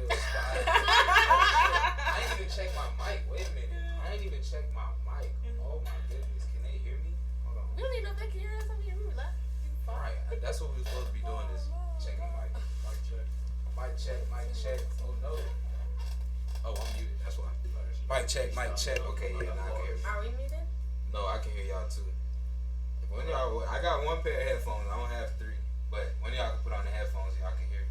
chill spot. I ain't even check my mic. Wait a minute. I ain't even check my mic. Oh my goodness. Can they hear me? Hold on. We don't even know if they can hear us. I mean, we left. Alright, that's what we were supposed to be doing is checking the mic. Mic check. Mic check, mic check. Oh no. Oh, I'm muted. That's why. Mic check, mic check. Okay, yeah, now I can hear you. Are we muted? No, I can hear y'all too. When y'all, I got one pair of headphones. I don't have three. But when y'all can put on the headphones, y'all can hear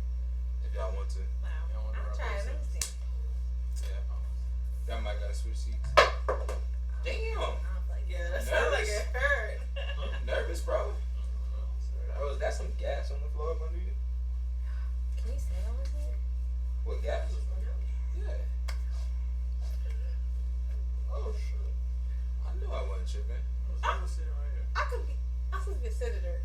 if y'all want to. Wow. I'm trying. Let me see. Yeah. Y'all might gotta switch seats. Damn. Yeah, that sounds like it hurt. Nervous, bro. Oh, is that some gas on the floor up under you? Can you say that was it? What, gas? Yeah. Oh, shit. I knew I wasn't tripping. I'm sitting right here. I'm supposed to be a senator.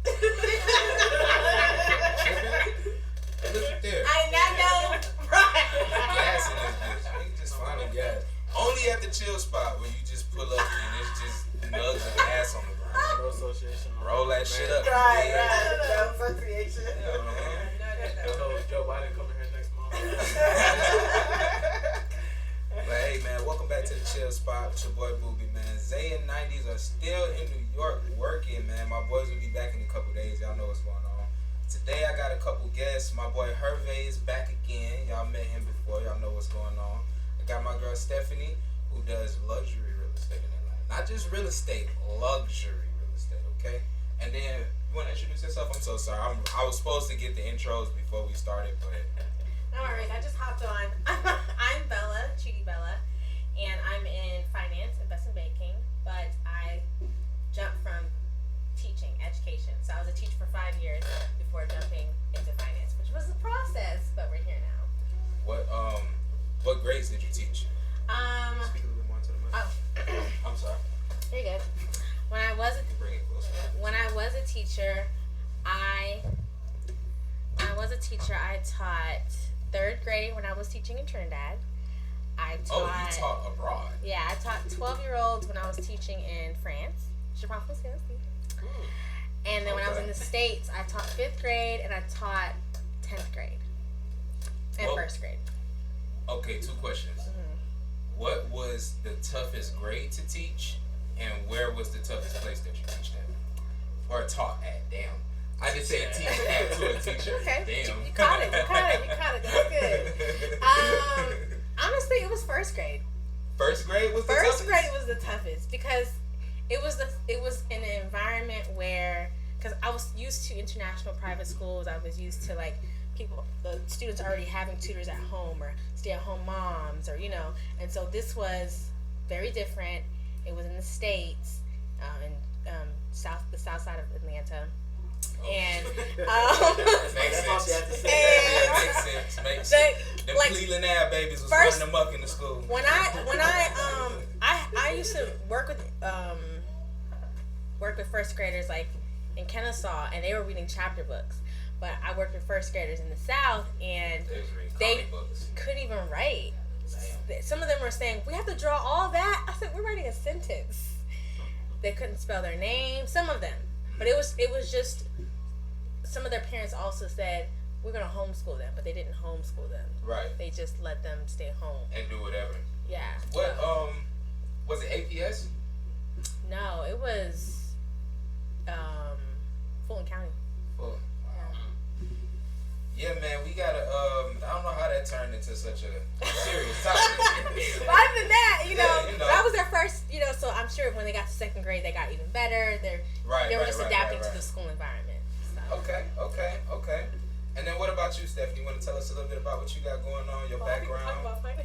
Look there. I did not know. Right. Gas in this bitch. You can just find a gas. Only at the chill spot where you just pull up and it's just nugs of gas on the ground. No association. Roll that shit up. Right. No association. Yeah, man. Joe Biden coming here next month. But hey, man, welcome back to the chill spot with your boy Booby, man. Zay and 90s are still in New York working, man. My boys will be back in a couple days. Y'all know what's going on. Today I got a couple guests. My boy Herve is back again. Y'all met him before. Y'all know what's going on. I got my girl Stephanie, who does luxury real estate in Atlanta. Not just real estate, luxury real estate, okay? And then, you want to introduce yourself? I'm so sorry. I was supposed to get the intros before we started, but... No worries. I just hopped on. I'm Bella, Chidi Bella, and I'm in finance, investment banking, but I jumped from teaching, education. So I was a teacher for 5 years before jumping into finance, which was a process, but we're here now. What grades did you teach? Speak a little bit more to the mic. Oh. I'm sorry. Very good. When I was a teacher, I taught 3rd grade when I was teaching in Trinidad. You taught abroad? Yeah, I taught 12-year-olds when I was teaching in France. Je parle français aussi. And then when I was in the States, I taught 5th grade and I taught 10th grade and 1st grade. Okay, 2 questions. Mm-hmm. What was the toughest grade to teach, and where was the toughest place that you teach at? Or taught at? Damn. I just said teach at to a teacher. Okay. Damn. You caught it. That's good. Honestly, it was 1st grade. 1st grade was the toughest? 1st grade was the toughest because it was in an environment where, because I was used to international private schools, I was used to like the students already having tutors at home or stay-at-home moms, or and so this was very different. It was in the States, in the south side of Atlanta. And makes sense. Them like, Cleveland Ave babies was running amok in the school. When I used to work with 1st graders like in Kennesaw, and they were reading chapter books. But I worked with 1st graders in the South, and they couldn't even write. Damn. Some of them were saying, "We have to draw all that." I said, "We're writing a sentence." They couldn't spell their name. Some of them, but it was just. Some of their parents also said, "We're gonna homeschool them," but they didn't homeschool them. Right. They just let them stay home and do whatever. Yeah. What was it? APS? No, it was Fulton County. Fulton. Yeah, man, we gotta. I don't know how that turned into such a serious topic. But other than that, that was their first. So I'm sure when they got to 2nd grade, they got even better. They were just adapting to the school environment. So. Okay. And then what about you, Stephanie? You want to tell us a little bit about what you got going on, your background?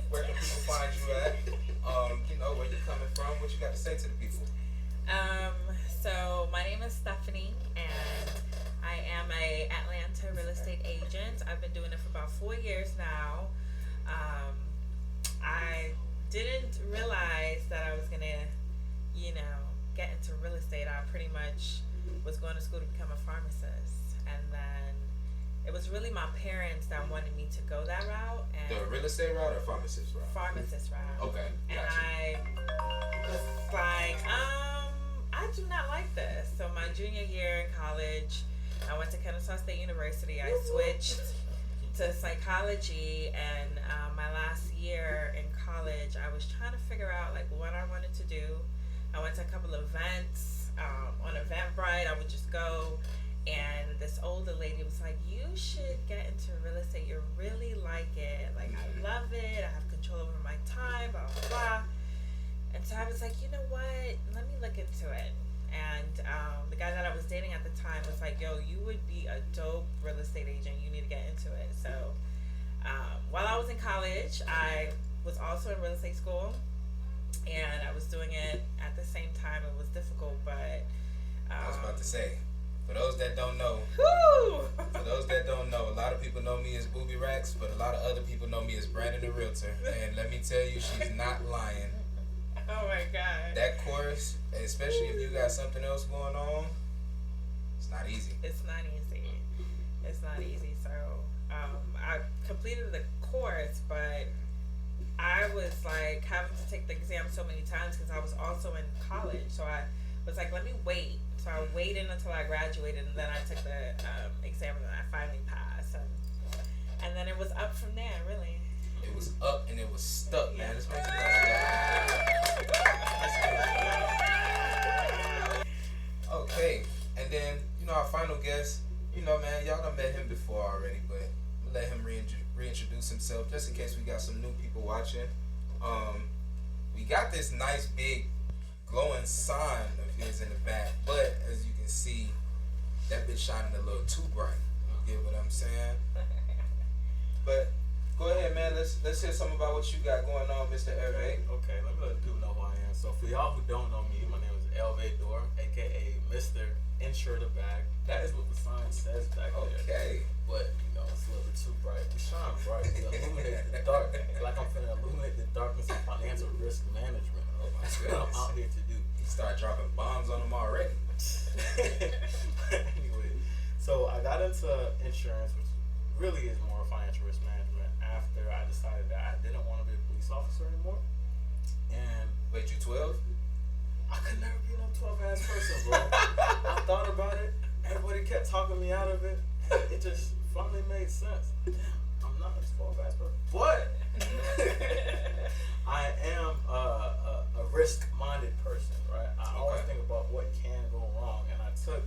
Where can people find you at? Where you're coming from? What you got to say to the people? So my name is Stephanie, and I am a Atlanta real estate agent. I've been doing it for about 4 years now. I didn't realize that I was gonna, get into real estate. I pretty much was going to school to become a pharmacist, and then it was really my parents that wanted me to go that route. And the real estate route or pharmacist route? Pharmacist route. Okay. And I was like, I do not like this. So my junior year in college, I went to Kennesaw State University. I switched to into psychology, and my last year in college, I was trying to figure out like what I wanted to do. I went to a couple of events. On Eventbrite, I would just go, and this older lady was like, "You should get into real estate. You really like it. Like, I love it. I have control over my time, blah, blah, blah." And so I was like, you know what? Let me look into it. And the guy that I was dating at the time was like, "Yo, you would be a dope real estate agent. You need to get into it." So while I was in college, I was also in real estate school. And I was doing it at the same time. It was difficult, but I was about to say, for those that don't know, a lot of people know me as Booby Racks, but a lot of other people know me as Brandon the Realtor. And let me tell you, she's not lying. Oh my God. That course, especially if you got something else going on, it's not easy. It's not easy. It's not easy. So I completed the course, but I was like having to take the exam so many times because I was also in college. So I was like, let me wait. So I waited until I graduated, and then I took the exam, and then I finally passed. And then it was up from there, really. It was up and it was stuck, man. Let's make it okay, and then, our final guest, man, y'all done met him before already, but I'm gonna let him reintroduce himself just in case we got some new people watching. We got this nice big glowing sign of his in the back, but as you can see, that bitch shining a little too bright. You get what I'm saying? But go ahead, man. Let's hear something about what you got going on, Mr. Herve. Okay, let me let people know who I am. So for y'all who don't know me, my name is Herve Dor, aka Mr. Insure the Bag. That is what the sign says back there. Okay. But it's a little bit too bright. We shine bright. We illuminate the dark. Like I'm finna illuminate the darkness of financial risk management. Oh my That's goodness. what I'm out here to do. You start dropping bombs on them already. Anyway, so I got into insurance, which really is more financial risk management, after I decided that I didn't want to be a police officer anymore. And Wait, you 12? I could never be no 12-ass person, bro. I thought about it. Everybody kept talking me out of it. And it just finally made sense. Damn, I'm not a 12-ass person. But I am a risk-minded person, right? I always think about what can go wrong. And I took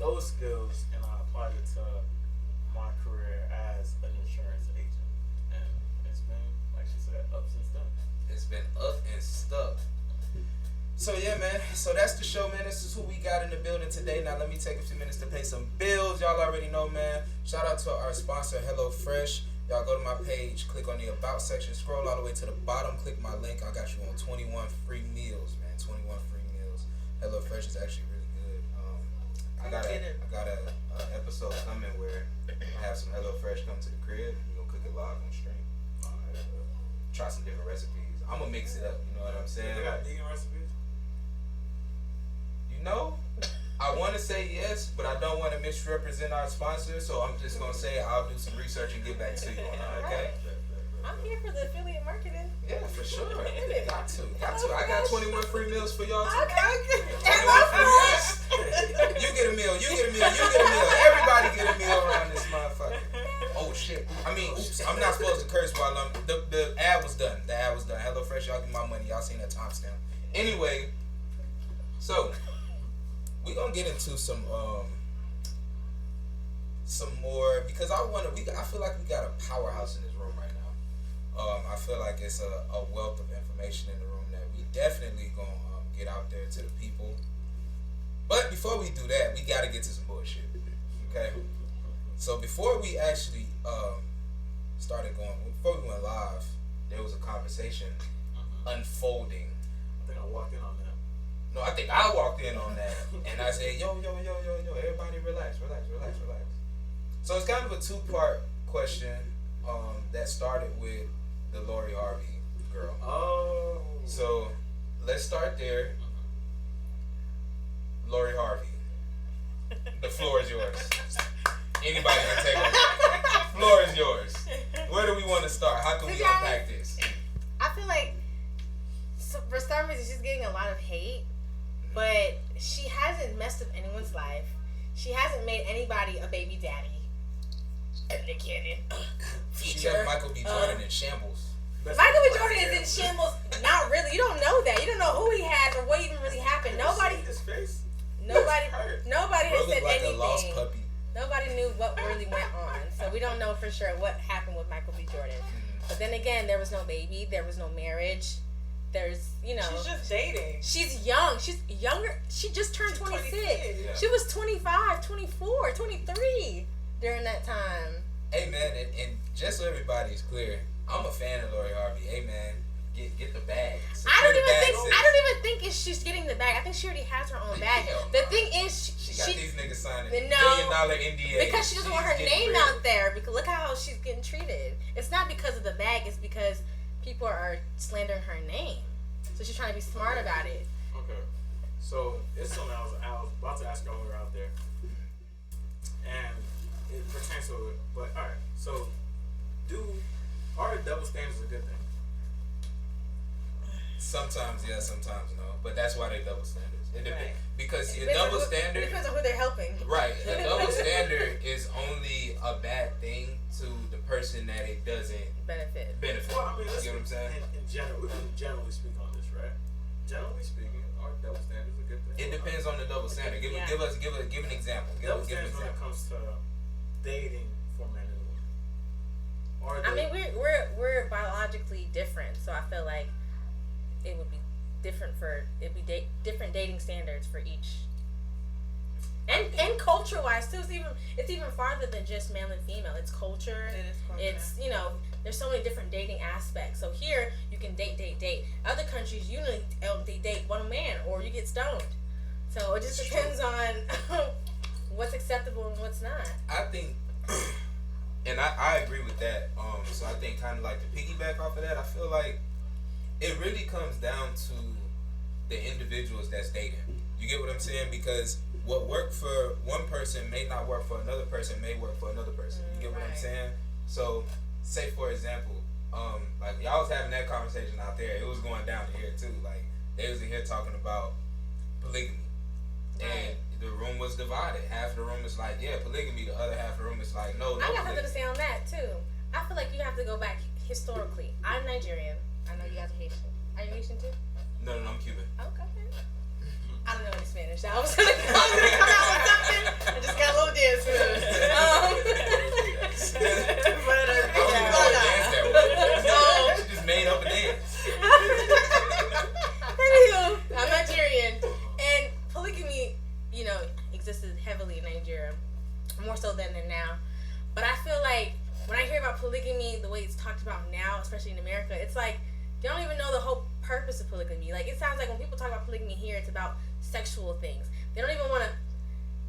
those skills and I applied it to my career as an insurance agent. And it's been, like she said, up since then. It's been up and stuck. So yeah, man. So that's the show, man. This is who we got in the building today. Now let me take a few minutes to pay some bills. Y'all already know, man. Shout out to our sponsor, HelloFresh. Y'all go to my page, click on the About section, scroll all the way to the bottom, click my link. I got you on 21 free meals, man. 21 free meals. HelloFresh is actually really good. I got a episode coming where I have some HelloFresh come to the crib. We're gonna cook it live on stream. Try some different recipes. I'm gonna mix it up. You know what I'm saying? They got vegan recipes? I want to say yes, but I don't want to misrepresent our sponsor, so I'm just gonna say I'll do some research and get back to you on that. Okay? I'm here for the affiliate marketing. Yeah, for sure. Got to. I got 21 free meals for y'all too. Okay. 21 free meals. You get a meal. Everybody get a meal around this motherfucker. Oh shit. I mean, oops. I'm not supposed to curse while the ad was done. HelloFresh, y'all give my money. Y'all seen that timestamp. Anyway, so we gonna get into some more, because I feel like we got a powerhouse in this room right now. I feel like it's a wealth of information in the room that we definitely gonna get out there to the people. But before we do that, we gotta get to some bullshit. Okay. So before we actually before we went live, there was a conversation unfolding. I think I walked in on that. No, I think I walked in on that, and I said, yo, everybody relax. So it's kind of a two-part question that started with the Lori Harvey girl. Oh. So let's start there. Lori Harvey, the floor is yours. Anybody can take it. Floor is yours. Where do we want to start? How can we unpack this? I feel like, for some reason, she's getting a lot of hate, but she hasn't messed up anyone's life. She hasn't made anybody a baby daddy. and the cannon. She left Michael B. Jordan in shambles. Michael B. Jordan is in shambles. Not really. You don't know that. You don't know who he has or what even really happened. Nobody. His face. Nobody has said like anything. A lost puppy. Nobody knew what really went on, so we don't know for sure what happened with Michael B. Jordan. But then again, there was no baby. There was no marriage. There's, She's just dating. She's young. She's younger. She just turned 26. Yeah. She was 25, 24, 23 during that time. Hey, man, and just so everybody's clear, I'm a fan of Lori Harvey. Hey, man, get the bag. I don't even think it's she's getting the bag. I think she already has her own bag. The thing is, she got these niggas signing $1 no, billion NDAs. because she doesn't want her name out there. Because look how she's getting treated. It's not because of the bag. It's because people are slandering her name. So she's trying to be smart about it. Okay. So it's something I was about to ask y'all when we were out there, and it pertains to it. But all right. So, are double standards a good thing? Sometimes yes, sometimes no. But that's why they double standards. It depends. Right. Because It a double depends standard. It depends on who they're helping. Right. A double standard is only a bad thing to the person that it doesn't benefit. Well, I mean, you get what I'm saying? In general, we can generally speak on this, right? Generally speaking, are double standards a good thing? It depends on the double standard. Give an example. Double standards when it comes to dating for men and women. I mean, we're biologically different, so I feel like it would be different different dating standards for each. And culture wise too, it's even farther than just male and female. It's culture. It is culture. It's there's so many different dating aspects. So here you can date. Other countries you only date one man or you get stoned. So it just depends on what's acceptable and what's not. I think, and I agree with that. So I think kind of like to piggyback off of that, I feel like it really comes down to the individuals that's dating. You get what I'm saying? Because what worked for one person may not work for another person, may work for another person. You get what I'm saying? So, say for example, like y'all was having that conversation out there, it was going down here too. Like they was in here talking about polygamy, and the room was divided. Half of the room is like, yeah, polygamy. The other half of the room is like, no. I got something to say on that too. I feel like you have to go back historically. I'm Nigerian. I know you guys are Haitian. Are you Haitian too? No, I'm Cuban. Okay. I don't know any Spanish. I was gonna come out with something. I just got a little dance moves. She just made up a dance. Anywho, I'm Nigerian, and polygamy, existed heavily in Nigeria, more so than now. But I feel like when I hear about polygamy, the way it's talked about now, especially in America, it's like they don't even know the whole purpose of polygamy. Like it sounds like when people talk about polygamy here, it's about sexual things. They don't even want to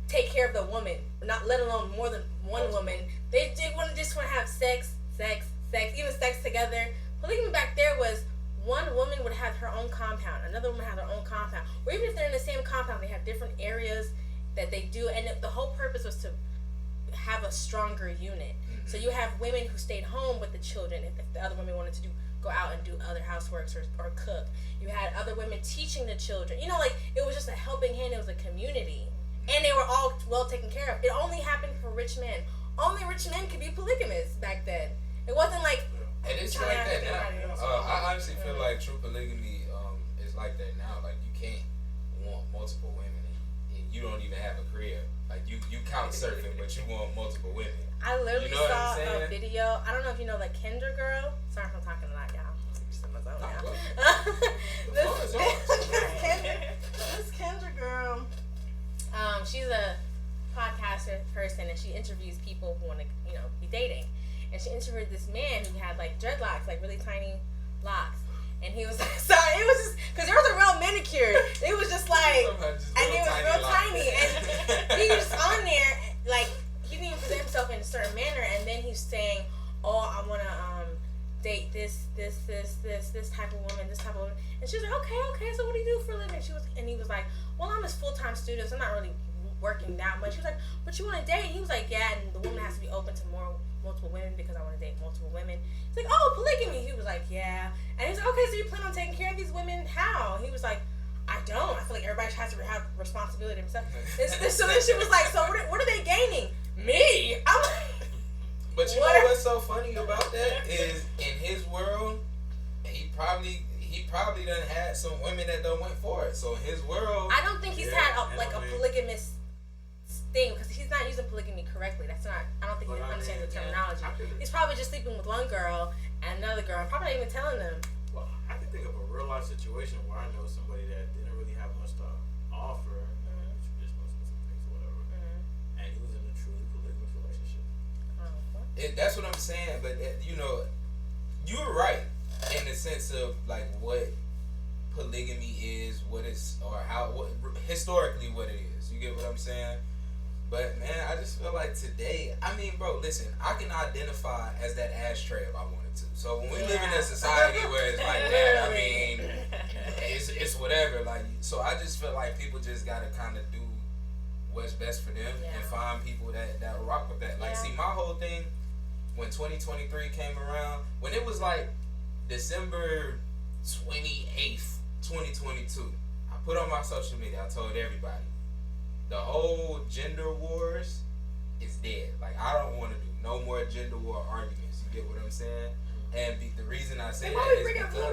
take care of the woman, not let alone more than one woman. They just want to have sex, even sex together. Polygamy back there was one woman would have her own compound, another woman had her own compound, or even if they're in the same compound, they have different areas that they do, and the whole purpose was to have a stronger unit. Mm-hmm. So you have women who stayed home with the children if the other women wanted to go out and do other houseworks or cook. You had other women teaching the children. It was just a helping hand. It was a community. And they were all well taken care of. It only happened for rich men. Only rich men could be polygamous back then. It wasn't like... And it's like that now. I honestly feel like true polygamy is like that now. Like, you can't want multiple women and you don't even have a career. Like, you couch surfing, but you want multiple women. I literally saw a video. I don't know if you know the Kendra girl. Sorry if I'm talking a lot, y'all. This Kendra girl, she's a podcaster person, and she interviews people who want to, be dating. And she interviewed this man who had dreadlocks, really tiny locks. And he was sorry, it was just because there was a real manicure. It was just and it was real tiny, and he was on there he didn't even present himself in a certain manner, and then he's saying, "Oh, I want to date this type of woman, this type of woman." And she was like, "Okay, so what do you do for a living?" And he was like, "Well, I'm a full-time student, so I'm not really working that much." She was like, "But you want to date?" And he was like, "Yeah, and the woman has to be open to multiple women because I want to date multiple women." He's like, "Oh, polygamy." He was like, "Yeah." And he was like, "Okay, so you plan on taking care of these women? How?" He was like, "I don't. I feel like everybody has to have responsibility themselves." So then she was like, "So what are they gaining?" Me? I'm like, But you know what's so funny about that is in his world, he probably done had some women that done went for it. So in his world, I don't think he's had a polygamous thing because he's not using polygamy correctly. That's not. I don't think he understands the terminology. He's probably just sleeping with one girl and another girl, and probably not even telling them. Well, I can think of a real life situation where I know somebody that didn't really have much to offer, traditional some things or whatever, and he was in a truly polygamous relationship. That's what I'm saying, but you know, you were right in the sense of like what polygamy is, what historically what it is. You get what I'm saying? But man, I just feel like today, I mean, bro, listen, I can identify as that ashtray if I wanted to. So when we live in a society where it's like that, I mean, it's whatever. Like, so I just feel like people just gotta kind of do what's best for them and find people that rock with that. Like, see, my whole thing when 2023 came around, when it was like December 28th, 2022, I put on my social media, I told everybody, the whole gender wars is dead. Like, I don't want to do no more gender war arguments. You get what I'm saying? And the reason I say that is because... No.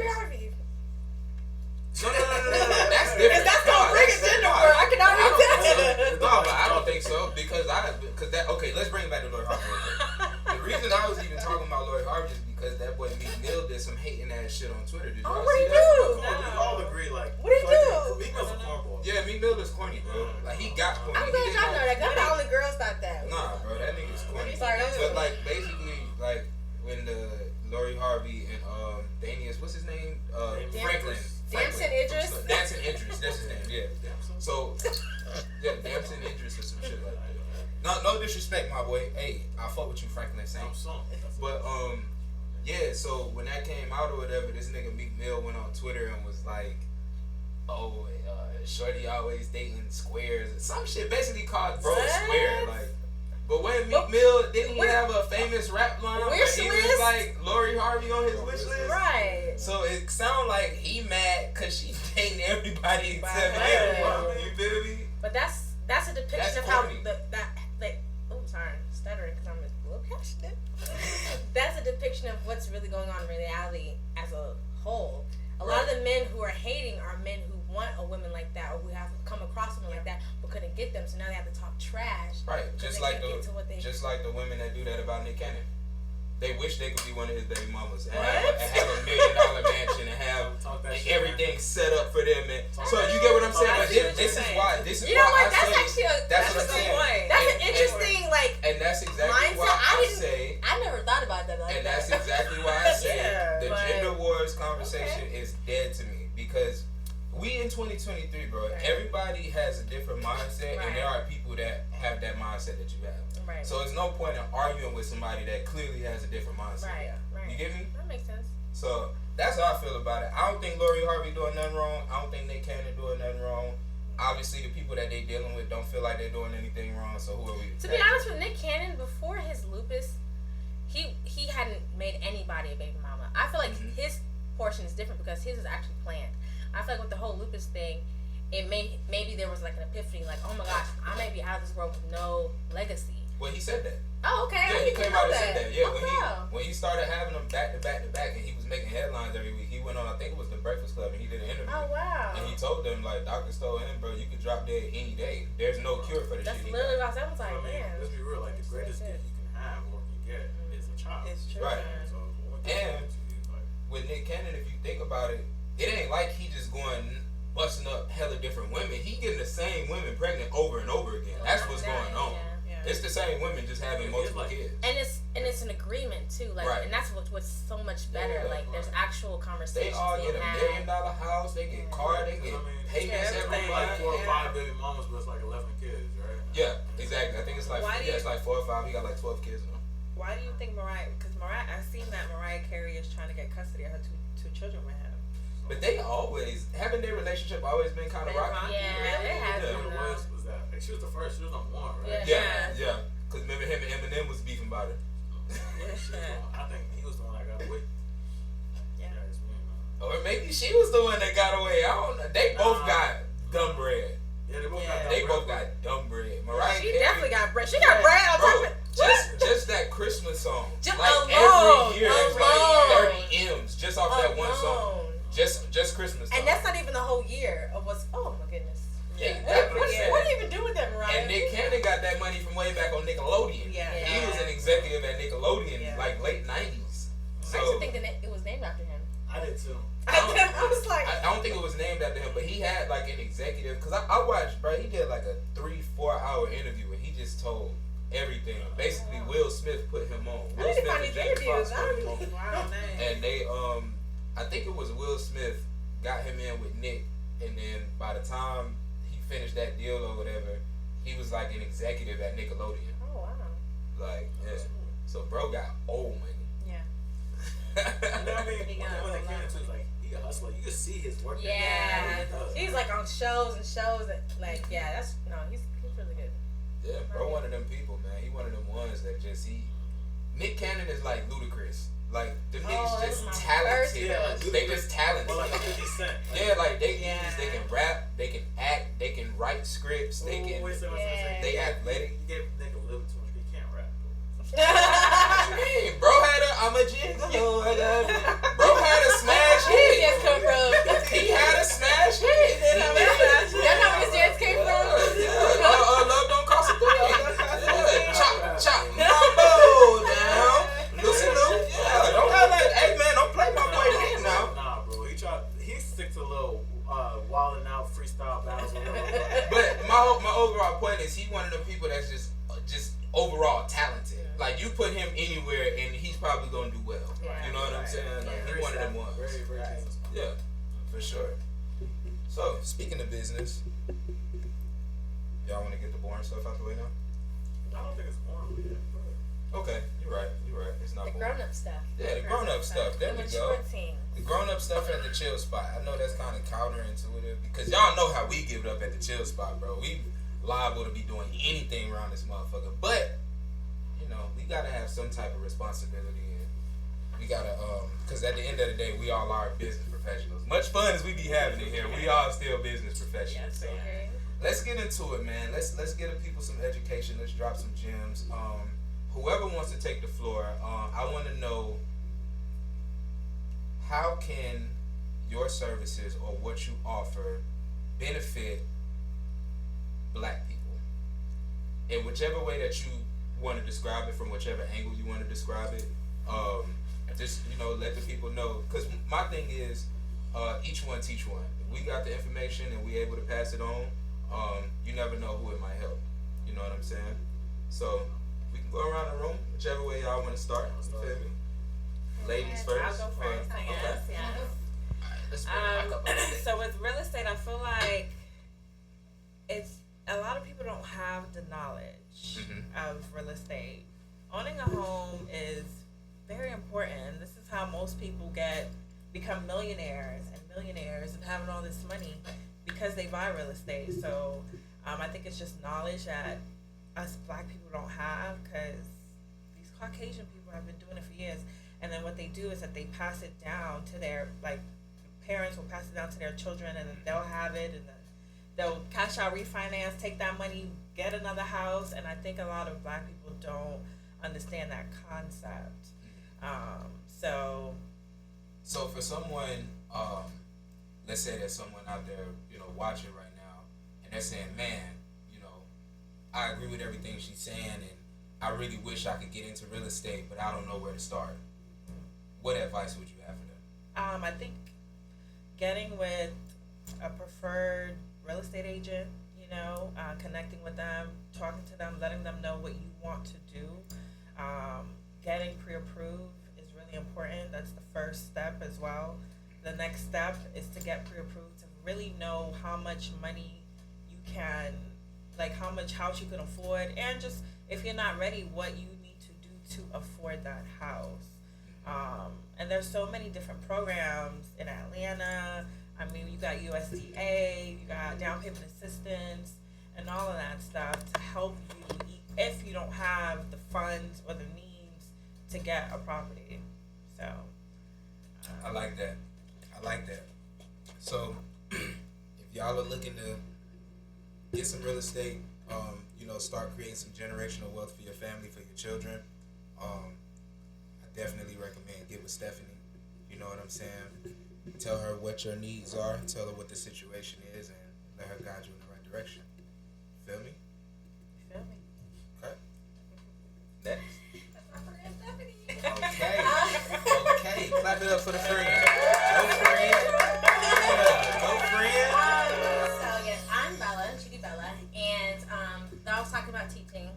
That's different. If that's gonna bring a gender war, I can already tell. No, but I don't think so because okay, let's bring it back to Lori Harvey real quick. The reason I was even talking about Lori Harvey is because that boy Meek Mill did some hating ass shit on Twitter. Did y'all see that? We all agree, like, what did he do? Meek Mill's a cornball. Yeah, Meek Mill is corny, bro. Like, he got corny. I'm glad y'all know that. That's the only girls thought that. Nah, bro, that nigga's corny. Sorry, but like, basically, like when the Lori Harvey and Danius, what's his name? Franklin. Damson Idris. Damson Idris, that's his name. Yeah. So, yeah, Damson Idris or some shit like that. No disrespect, my boy. Hey, I fuck with you, Franklin Saint. But yeah. So when that came out or whatever, this nigga Meek Mill went on Twitter and was like, "Oh, shorty always dating squares," some shit. Basically called bro a square, like. But when Meek Mill didn't he have a famous rap line where he was like Lori Harvey on his wish list? Right. So it sounds like he mad because she dating everybody except him. You feel me? But that's a depiction of how stuttering because I'm a little passionate. That's a depiction of what's really going on in reality as a whole. A lot of the men who are hating are men who want a woman like that or who have come across women like that but couldn't get them, so now they have to talk trash. Right, just like the women that do that about Nick Cannon. They wish they could be one of his baby mamas and have a $1 million mansion and have everything set up for them. And so you get what I'm saying? But this is why. This is you know why what? I That's say. That's what I'm saying. That's an interesting And that's exactly mindset. why I say. I never thought about that. And that's exactly why I say the gender wars conversation is dead to me because we in 2023, bro. Right. Everybody has a different mindset, and there are people that have that mindset that you have. Right. So there's no point in arguing with somebody that clearly has a different mindset. Right. You get me? That makes sense. So that's how I feel about it. I don't think Lori Harvey doing nothing wrong. I don't think Nick Cannon doing nothing wrong. Obviously, the people that they dealing with don't feel like they're doing anything wrong. So who are we? To be honest with Nick Cannon, before his lupus, he hadn't made anybody a baby mama. I feel like his portion is different because his is actually planned. I feel like with the whole lupus thing, maybe there was like an epiphany, like, oh my gosh, I may be out of this world with no legacy. Well, he said that. Oh, okay. Yeah, he came out and said that. Yeah, oh, when he started having them back to back, and he was making headlines every week, he went on, I think it was The Breakfast Club, and he did an interview. Oh, wow. And he told them, like, Dr. Stowe and bro, you could drop dead any day. There's no cure for the shit. That's literally what I was like, man. Let's be real, like, the greatest gift you can have or can get is a child. It's true. Right. So, and with Nick Cannon, if you think about it, it ain't like he just going busting up hella different women. He getting the same women pregnant over and over again. That's what's going on. Yeah. It's the same women just having multiple kids. And it's an agreement too, like, and that's what's so much better. Like, there's actual conversations. They all get $1 million house. They get car. They get payments every month. 4 or 5 baby mamas, but it's like 11 kids, right? Yeah, exactly. I think it's like it's like 4 or 5. He got like 12 kids now. Why do you think Because I've seen that Mariah Carey is trying to get custody of her two children with him. But they always haven't their relationship always been kind of rocky. Yeah, it has been. What was that? Like, she was the first. She was on one, right? Yeah. Because remember him and Eminem was beefing about it. I think he was the one that got away. Yeah. Or maybe she was the one that got away. I don't know. They both got dumb bread. Yeah, they both got dumb bread. They both got dumb bread. Mariah She Carey, definitely got bread. She got bread on top of it. Just that Christmas song. Just like alone, every year, it's like 30 M's just off that one song. Just Christmas time. And that's not even the whole year of what's. Oh my goodness. Yeah, what do you even do with that, Mariah? And Nick Cannon got that money from way back on Nickelodeon. Yeah. He was an executive at Nickelodeon, like late 90s. So, I used to think that it was named after him. I did too. I was like, I don't think it was named after him, but he had like an executive. Cause I watched, bro. He did like a 3-4 hour interview, and he just told everything. Basically, Will Smith put him on. I need to find these interviews. Wow, man. And they, I think it was Will Smith got him in with Nick, and then by the time he finished that deal or whatever, he was like an executive at Nickelodeon. Oh wow. Like, yeah. So bro got old money. Yeah. You know what I mean? When it came to like, he a hustler. You can see his work. Yeah. He's like on shows and like, yeah, that's he's really good. Yeah, bro, one of them people, man. He one of them ones that just Nick Cannon is like ludicrous. Like them niggas just talented. Yeah, they just talented. Well, like 50 Cent. Yeah, like they can rap, they can act, they can write scripts, they they athletic. You gave nigga a little too much. He can't rap. Bro had I'm a gigolo. Bro had a smash hit. Where did come from? He had a smash hit. Y'all know where his dance came from? Love don't cost a thing. Yeah, chop, mambo down. Lucy Lou. Yeah, don't have like, hey man, don't play my boy Nick now. Nah, bro, he stick to a little wilding out freestyle battles. But my overall point is he one of them people that's just overall talented. Like you put him anywhere and he's probably gonna do well. Right. You know what I'm saying? Like, he's one of them ones. Very, very talented. Yeah, for sure. So speaking of business, y'all want to get the boring stuff out the way now? I don't think it's boring. Okay, you're right. It's not The boring. grown-up stuff. Yeah, the grown-up stuff. There The we go. mature team. The grown-up stuff at the chill spot. I know that's kind of counterintuitive because y'all know how we give it up at the chill spot, bro. We liable to be doing anything around this motherfucker, but we gotta have some type of responsibility, and we gotta because at the end of the day, we all are business professionals. Much fun as we be having it here, we are still business professionals. So let's get into it, man. Let's get the people some education. Let's drop some gems. Whoever wants to take the floor, I want to know how can your services or what you offer benefit Black people in whichever way that you want to describe it, from whichever angle you want to describe it. Just let the people know, because my thing is each one teach one. If we got the information and we able to pass it on, you never know who it might help. You know what I'm saying? So we can go around the room whichever way y'all want to start. You feel me? Ladies first. I'll go first, I guess. Okay. Yeah. Alright, let's bring it back up a little bit. So with real estate, I feel like it's a lot of people don't have the knowledge of real estate. Owning a home is very important. This is how most people become millionaires and having all this money because they buy real estate. So I think it's just knowledge that us Black people don't have, because these Caucasian people have been doing it for years. And then what they do is that they pass it down to their, parents will pass it down to their children, and then they'll have it, and then they'll cash out, refinance, take that money, get another house. And I think a lot of Black people don't understand that concept. So for someone, let's say there's someone out there, watching right now, and they're saying, man, I agree with everything she's saying, and I really wish I could get into real estate, but I don't know where to start. What advice would you have for them? I think getting with a preferred real estate agent, connecting with them, talking to them, letting them know what you want to do. Getting pre-approved is really important. That's the first step as well. The next step is to get pre-approved, to really know how much money you can, how much house you can afford, and just if you're not ready, what you need to do to afford that house. And there's so many different programs in Atlanta. I mean, you got USDA, you got down payment assistance, and all of that stuff to help you if you don't have the funds or the means to get a property. So I like that. So if y'all are looking to get some real estate, start creating some generational wealth for your family, for your children, I definitely recommend get with Stephanie. You know what I'm saying? Tell her what your needs are. Tell her what the situation is, and let her guide you in the right direction. Feel me? Feel me? Okay. Next. That's my friend Stephanie. Okay. Okay. Clap it up for the friend. Go friend. Yeah. Go friend. So yes, I'm Bella, Chidi Bella, and I was talking about teaching.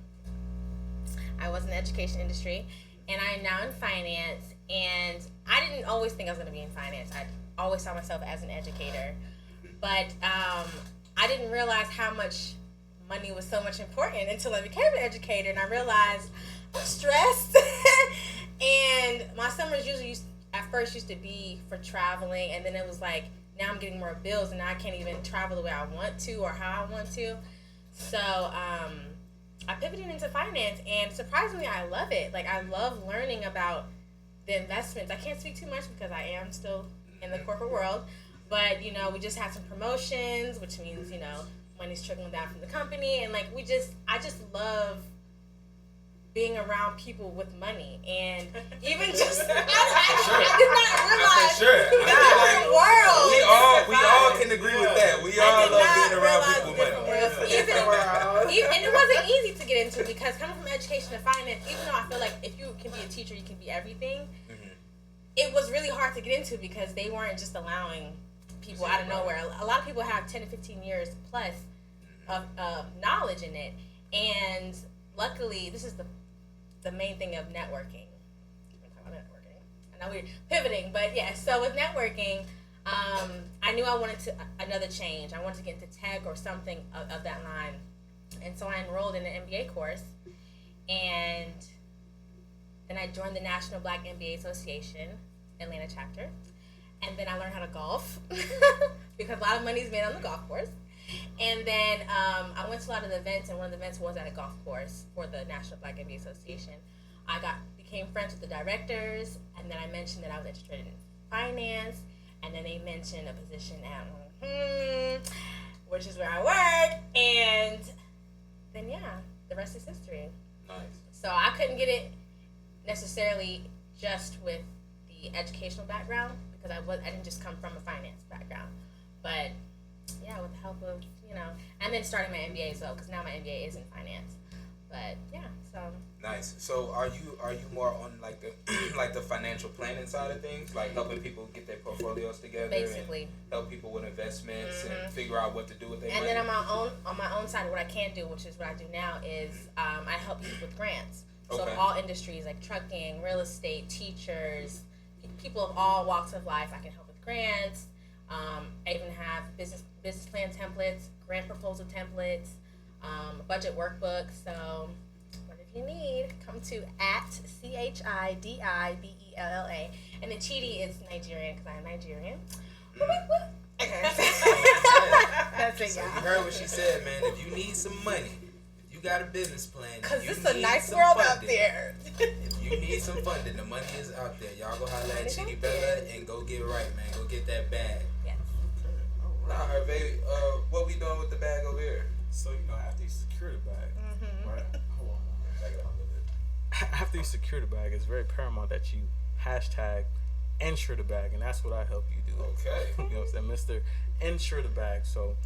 I was in the education industry, and I am now in finance. And I didn't always think I was going to be in finance. I always saw myself as an educator, but I didn't realize how much money was so much important until I became an educator, and I realized I'm stressed. And my summers usually at first used to be for traveling, and then it was like now I'm getting more bills, and now I can't even travel the way I want to or how I want to. So I pivoted into finance, and surprisingly, I love it. Like, I love learning about the investments. I can't speak too much because I am still in the corporate world, but we just had some promotions, which means money's trickling down from the company, and like I just love being around people with money, and even just I did not realize the world. We all can agree with that. We all love being around people with money. And it wasn't easy to get into, because coming from education to finance, even though I feel like if you can be a teacher, you can be everything. It was really hard to get into because they weren't just allowing people out of nowhere. A lot of people have 10 to 15 years plus of knowledge in it, and luckily, this is the main thing of networking. I know we're pivoting, but yeah. So with networking, I knew I wanted another change. I wanted to get into tech or something of that line, and so I enrolled in an MBA course, and then I joined the National Black MBA Association, Atlanta chapter, and then I learned how to golf because a lot of money is made on the golf course. And then I went to a lot of the events, and one of the events was at a golf course for the National Black MBA Association. I became friends with the directors, and then I mentioned that I was interested in finance, and then they mentioned a position at which is where I work, and then the rest is history. Nice. So I couldn't get it necessarily just with the educational background, because I didn't just come from a finance background, but with the help of and then starting my MBA as well, because now my MBA is in finance. But so nice. So are you more on like the financial planning side of things, like helping people get their portfolios together, basically, and help people with investments and figure out what to do with their money? And then on my own side, what I can do, which is what I do now, is I help people with grants. So all industries like trucking, real estate, teachers, people of all walks of life, I can help with grants. I even have business plan templates, grant proposal templates, budget workbooks. So whatever you need, come to @CHIDIBELLA. And the Chidi is Nigerian because I am Nigerian. Okay. That's it, so y'all. you heard what she said, man. If you need some money, if you got a business plan, because it's a nice world out there. If you need some funding, the money is out there. Y'all go holler at Chidi Bella and go get right, man. Go get that bag. Yes. Nah, Herve, what we doing with the bag over here? So, after you secure the bag, right? Hold on. Back it up a little bit. After you secure the bag, it's very paramount that you #insure the bag, and that's what I help you do. Okay. You know what I'm saying? Mr. Insure the bag. So,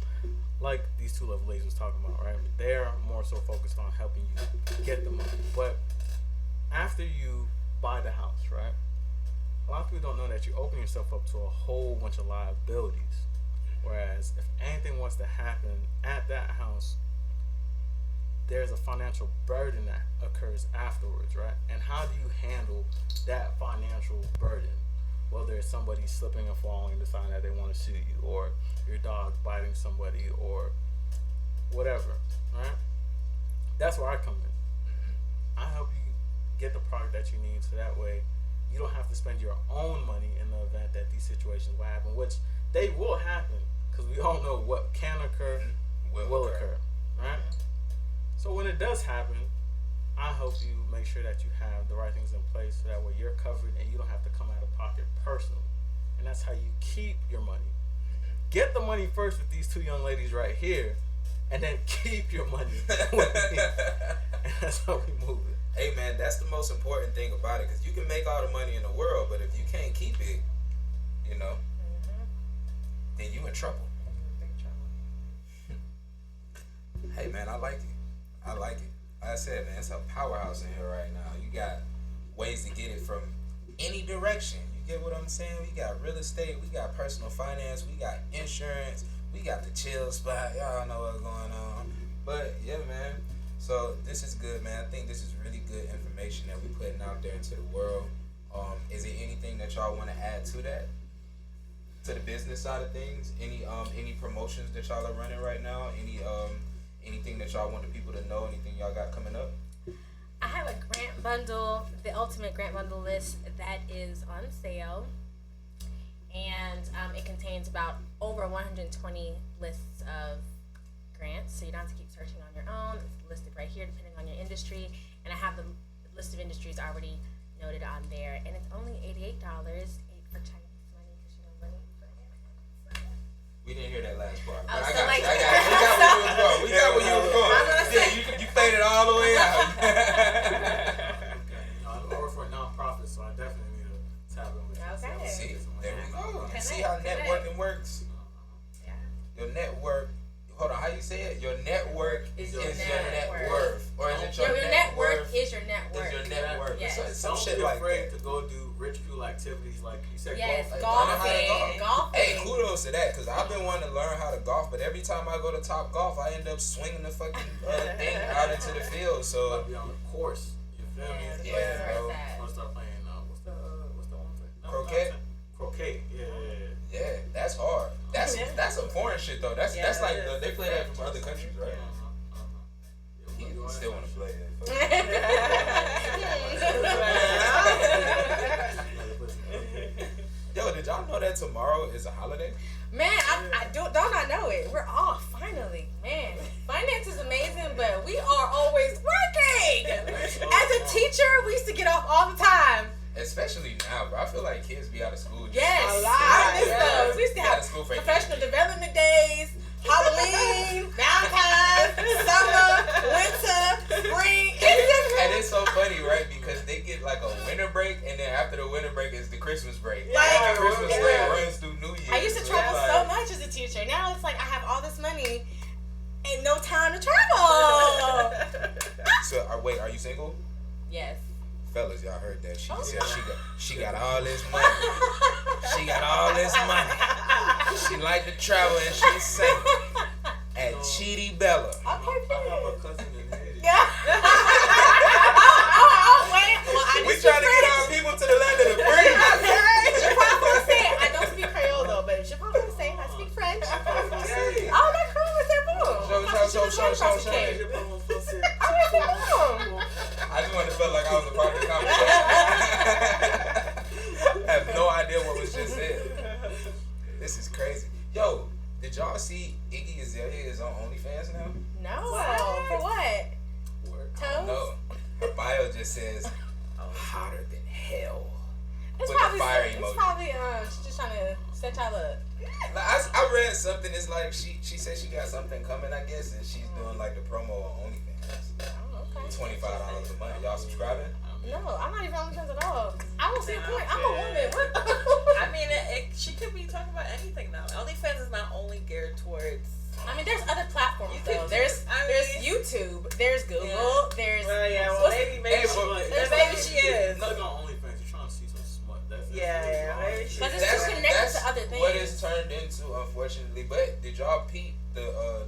like these two lovely ladies was talking about, right? They're more so focused on helping you get the money. But after you buy the house, right? A lot of people don't know that you open yourself up to a whole bunch of liabilities. Whereas if anything was to happen at that house, there's a financial burden that occurs afterwards, right? And how do you handle that financial burden? Whether it's somebody slipping and falling and deciding that they want to sue you, or your dog biting somebody, or whatever, right? That's where I come in. I help you get the product that you need, so that way you don't have to spend your own money in the event that these situations will happen, which they will happen, because we all know what can occur will occur, right? So when it does happen, I help you make sure that you have the right things in place, so that way you're covered and you don't have to come out of pocket personally. And that's how you keep your money. Get the money first with these two young ladies right here, and then keep your money. And that's how we move it. Hey man, that's the most important thing about it, because you can make all the money in the world, but if you can't keep it, you know, then you in trouble. Big trouble. Hey man, I like it. I like it. Like I said, man, it's a powerhouse in here right now. You got ways to get it from any direction. You get what I'm saying? We got real estate, we got personal finance, we got insurance, we got the chill spot. Y'all know what's going on. But yeah, man. So this is good, man. I think this is really good information that we putting out there into the world. Is there anything that y'all want to add to that? To the business side of things? Any promotions that y'all are running right now? Anything that y'all want the people to know? Anything y'all got coming up? I have a grant bundle, the ultimate grant bundle list that is on sale, and it contains about over 120 lists of grants, so you don't have to keep searching on your own. It's listed right here depending on your industry, and I have the list of industries already noted on there, and it's only $88 for Chinese money, because you know money. We didn't hear that last part. Oh, But so I got you. We got where you was going. I was gonna say, you faded all the way out. I work for a nonprofit, so I definitely need to tap in with you. Okay. See, there we go. You see Connect, how networking works? Yeah. Your network. Hold on, how you say it? Your network is your net worth. Or is it Your your net worth worth? is your net Is worth. your net worth? Yes. Some Don't shit be like afraid that. to go do rich people activities like you said. Yes, golf. golfing. Hey, kudos to that, because I've been wanting to learn how to golf, but every time I go to Top Golf, I end up swinging the fucking thing out into the field. So, I'll be on the course. You feel me? Yeah, bro. I'm gonna start playing. What's the one thing? Croquet? Croquet. Yeah. yeah, that's hard. That's some foreign shit though. That's like they play that from other countries, right? He still want to play it. Yo, did y'all know that tomorrow is a holiday? Man, I don't I know it. We're off finally, man. Finance is amazing, but we are always working. As a teacher, we used to get off all the time. Especially now, bro. I feel like kids be out of school. Yes, A lot, I miss yeah. those. We used to Out have of school for professional development days, Halloween, Valentine's, summer, winter, spring. And it's so funny, right? Because they get like a winter break, and then after the winter break is the Christmas break. Like, And the Christmas yeah. break runs through New Year's. I used to travel it's so like- much as a teacher. Now it's like I have all this money and no time to travel. So, wait, are you single? Yes. Fellas, y'all heard that. She Oh, said yeah. she got all this money. She got all this money. She like to travel and she's single. At Chidi Bella. Okay, I have a period. cousin in Haiti. Yeah. Wait. Well, I We just trying to speak get our French. people to the land of the free. Je parle français. I don't speak Creole though, but je parle français. I speak French. Hey. Oh, d'accord, c'est bon. Show. I just wanted to feel like I was a part of the conversation. I have no idea what was just said. This is crazy. Yo, did y'all see Iggy Azalea is on OnlyFans now? No. What? For what? Toes? No. Her bio just says, hotter than hell. It's With the probably, fire it's emoji. probably she's just trying to set y'all up. Like, I read something, it's like she said she got something coming, I guess, and she's doing like the promo on OnlyFans. Oh, okay. $25 a month. Y'all subscribing? No, I'm not even on OnlyFans at all. I don't see a point. I'm a woman. What? I mean, she could be talking about anything now. OnlyFans is not only geared towards. I mean, there's other platforms You though. could- There's I there's mean- YouTube. There's Google. Yeah. There's Well, yeah, well, what's- maybe Hey, she, but- maybe she is. Look on OnlyFans. You're trying to see some smut. That's Yeah, maybe she. But it's too connected to other things. What it's turned into, unfortunately. But did y'all peep the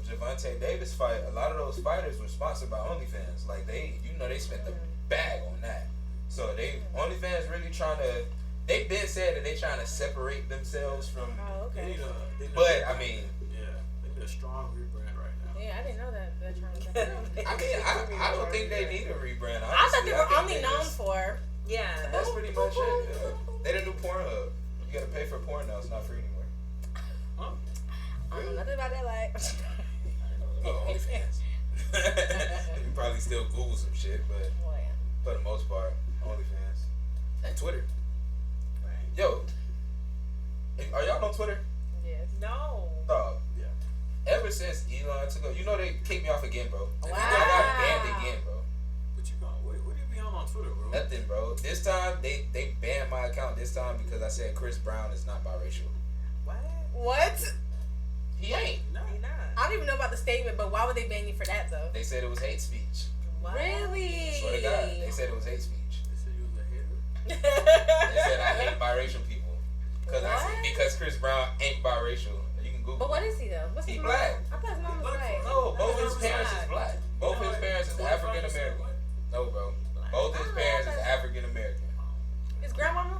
Javante Davis fight? A lot of those fighters were sponsored by OnlyFans. Like they spent the bag on that. So OnlyFans really trying to. They've been said that they trying to separate themselves from. Oh, They okay. need a, But I mean, they need a strong rebrand right now. Yeah, I didn't know that they're trying to. I don't think they need a rebrand. I thought Honestly, they were think only they known just- for. Yeah. That's pretty much it. Yeah. They didn't do Pornhub. You gotta pay for porn now. It's not free anymore. Huh? I don't know nothing about that. Like. Oh, OnlyFans. You probably still Google some shit, but Well, yeah. for the most part, OnlyFans and Twitter. Right. Yo, are y'all on Twitter? Yes. No. Dog. Yeah. ever since Elon took over, they kicked me off again, bro. Wow. I got banned again, bro. What you going? What do you be on Twitter, bro? Nothing, bro. This time they banned my account. This time because I said Chris Brown is not biracial. What? He ain't. No, He not. I don't even know about the statement, but why would they ban you for that though? They said it was hate speech. What? Really? Swear to God, they said it was hate speech. They said you was a hater. They said I hate biracial people because What? because Chris Brown ain't biracial. You can Google. But what it. is he though? What's He his black. mom? I thought his mom was Black. white. No, both his That's parents not. is black. Both his parents is African American. No, bro. Both his Oh, parents is that's- African American. His grandmama?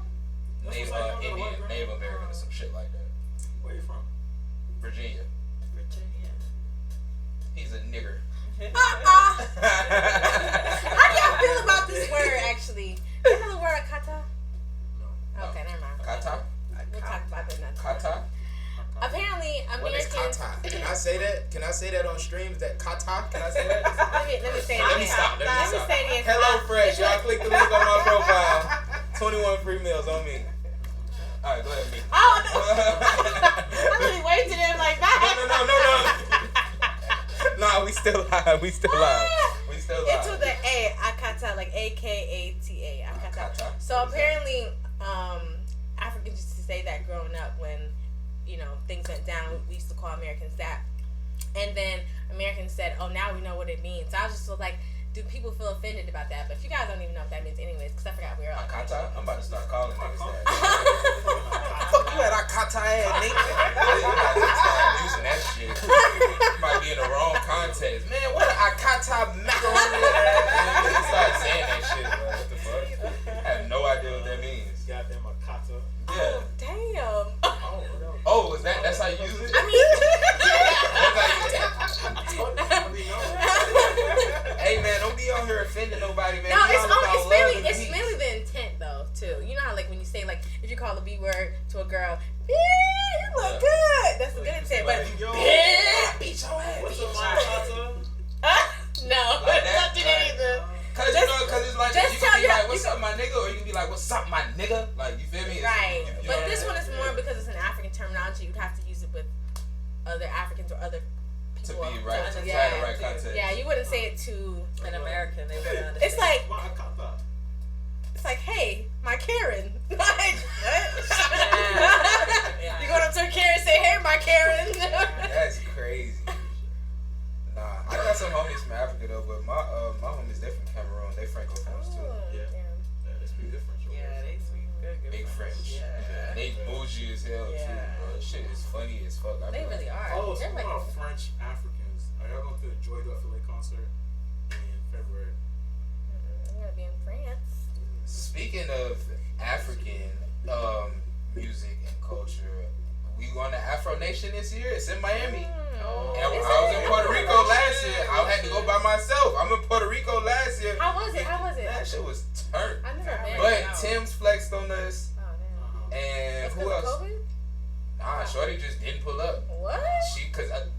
Native Indian, Native American, or some shit like that. Where you from? Virginia. Virginia. He's a nigger. How do y'all feel about this word actually? You know the word kata? No. Okay, never mind. Kata? We'll talk about that next time. Kata? Apparently, What is Americans. kata? Can I say that? Can I say that on stream? Is that kata? Can I say that? Let me say it Let me again. stop. Let me stop. say it again. Hello Fresh. Y'all click the link on my profile. 21 free meals on me. Alright, go ahead, me. Oh, no. I'm really waiting him like that. No. Nah, we still live. We still live. It's with the A, akata, like A-K-A-T-A, akata. Akata. So apparently, Africans used to say that growing up when, things went down. We used to call Americans that. And then Americans said, oh, now we know what it means. So I was just like, do people feel offended about that? But you guys don't even know what that means anyways, because I forgot we were all. Akata? I'm about to start calling niggas that. Fuck you at Akata ass nigga. Start using that shit. Might be in the wrong context. Man, what an Akata macaroni ass. You start saying that shit, bro. What the fuck? I have no idea what that means. Goddamn Akata. Yeah. Oh, damn. Oh, is that's how you use it? I mean, Hey man, don't be on here offending nobody, man. no, We all about love and it's peace. mainly the intent though, too. You know how like when you say like if you call a B word to a girl, you look good. That's a good intent, but Beat your ass. What's Beat up, your my ass. Akata? no, Like that? don't do that either. Cause it's like just you tell can be your- like, what's up, my nigga, or you can be like, what's up, my nigga? Like, you feel me? Right, You but know this what one I'm is saying? more because it's an African terminology. You'd have to use it with other Africans or other To people. be right, to understand. try the right context. Yeah, you wouldn't say it to An American, they would understand. It's like My Akata. it's like, hey, my Karen. Like what? Yeah. You going up to a Karen and say, hey, my Karen. That's crazy. Nah, I got some homies from Africa though, but my homies they from Cameroon. They francophones too. Yeah. Yeah, they speak different. Yeah, they speak good Big French. Yeah. They bougie as hell too, Yeah. bro. This shit is funny as fuck. I be They like, really are. Oh, They're so like, about French Africans. Are y'all going to the Joy Philly concert in February? I'm gonna be in France. Speaking of African music and culture, we going to Afro Nation this year. It's in Miami. Oh, And is I was it? in Puerto Rico last year. I had to go by myself. I'm in Puerto Rico last year. How was it? How was it? That shit was turned. I never been. But Tim's flexed on us, Oh damn. and That's who 'cause of else? COVID? Nah, Shorty just didn't pull up. What?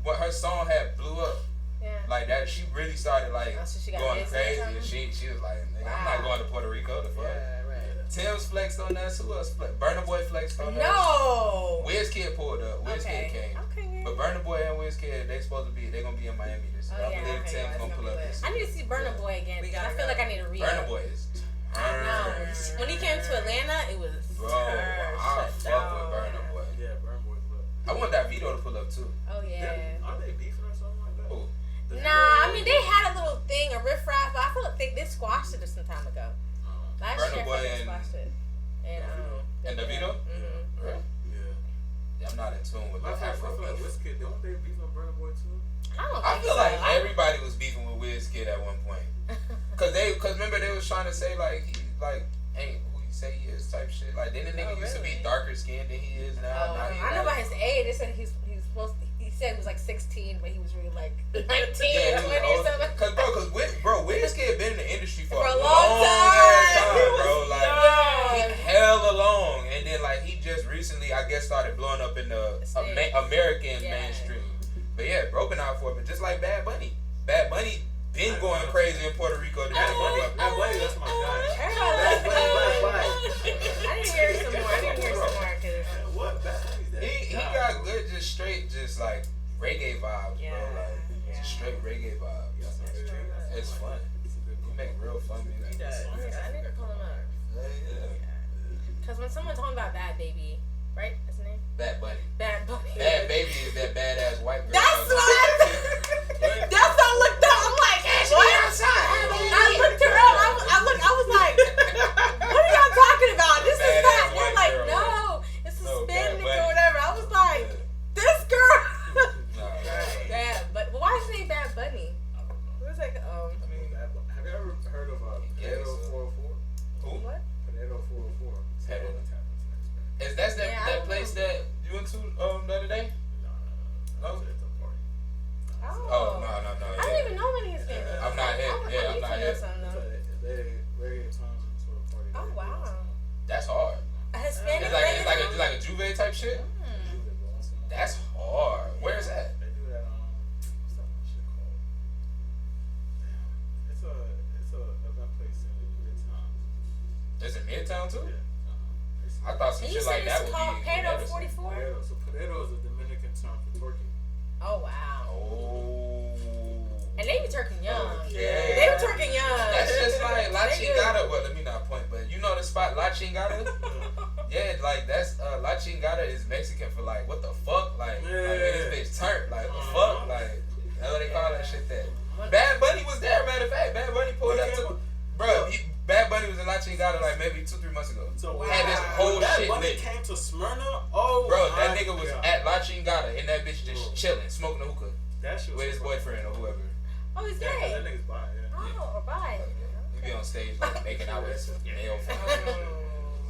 What her song had blew up Yeah. like that. She really started like Oh, so she got going hits or crazy. something? And she was like, nigga, I'm Wow. not going to Puerto Rico. The fuck. right. Tim's flexed on us. Who else flexed? Burna Boy flexed on us. No. Wizkid pulled up. Wizkid Okay. came. Okay. But Burna Boy and Wizkid, they gonna be in Miami this year. Oh, I yeah, believe okay, Tim's yeah, it's gonna gonna pull be up lit. this I year. need to see Burna Boy again. We 'Cause I gotta feel go. like I need to re-up. Burna Boy is I know. turned. When he came to Atlanta, it was. Bro, turned. I Shut fuck down. with Burna Boy. Yeah, Burn Boys. I want that Vito to pull up too. Oh yeah. Are they beefing or something like that? Who? The Nah, I mean they had a little thing, a riff raff, but I feel like they squashed it some time ago. Last Burna year, I Boy feel like they and- squashed it. And Davido? Mm-hmm. Right? Yeah. I'm not in tune with the I feel Afro like beef. Wizkid, don't they beef on Burna Boy too? I feel like everybody was beefing with Wizkid at one point. Cause remember they was trying to say like he like ain't who he say he is type shit. Like then the nigga used to be really? darker skinned than he is now. Now he I know like, about his age. They said he's supposed. He said he was like 16, but he was really like 19 yeah, or 20 he was or old. something. Cause Wizkid been in the industry for For a a long ass time. time, bro. Like young. he hella long, and then like he just recently, I guess, started blowing up in the American mainstream. But yeah, broken out for it, but just like Bad Bunny. Bad Bunny been going crazy in Puerto Rico. To Bad Bunny, that's my guy. I need to hear some more. I need to hear some more because What? Bad Bunny's that? He got good, just straight, just like reggae vibes, Yeah. bro. Like it's straight reggae vibes. It's fun. You make real fun music. I need to pull him up. Because when someone told me about Bad Baby, right? That's the name? Bad Bunny. Bad Bunny. Bad Baby is that badass white girl. That's what that's what I looked up. I'm like, what? I looked her up. I was like, what are y'all talking about? This is that. And they're like, no, it's a Hispanic or whatever. I was like, this girl. Yeah, but why is his name Bad Bunny? It was like, have you ever heard of Potato 404? Who? What? Potato 404. Is that place that you went to the other day? No. It's a party. Oh no. I don't even know many Hispanics. I'm not hip. I I'm not hip. They reggae time to a party. Oh wow. That's hard. A Hispanic. It's like a Juve type shit. That's hard. Where's that? They do that what's that shit called? Damn. It's a event place in Midtown. It's in Midtown too? Yeah. I thought some And you shit said like that it's would called be Potato Madison. 44? Potato. So potato is a Dominican term for turkey. Oh wow. Oh. And they be turking young. Okay. They be turking young. That's just like La They do. Chingada. Well, let me not point, but you know the spot La Chingada? Yeah, like that's La Chingada is Mexican for like what the fuck, like this bitch turned, like what the fuck, like that's what they call that shit. That Bad Bunny was there. Matter of fact, Bad Bunny pulled up to, bro. Bad Bunny was in La Chingada like maybe 2-3 months ago. So had this whole shit Bunny lit. came to Smyrna. Oh, Bro, that my nigga was God. at La Chingada and that bitch just chilling, smoking a hookah That shit was with his so boyfriend or whoever. Oh, he's Yeah, 'cause that gay. nigga's bi. Yeah. Oh, or bi. He be on stage like making out with his male friend.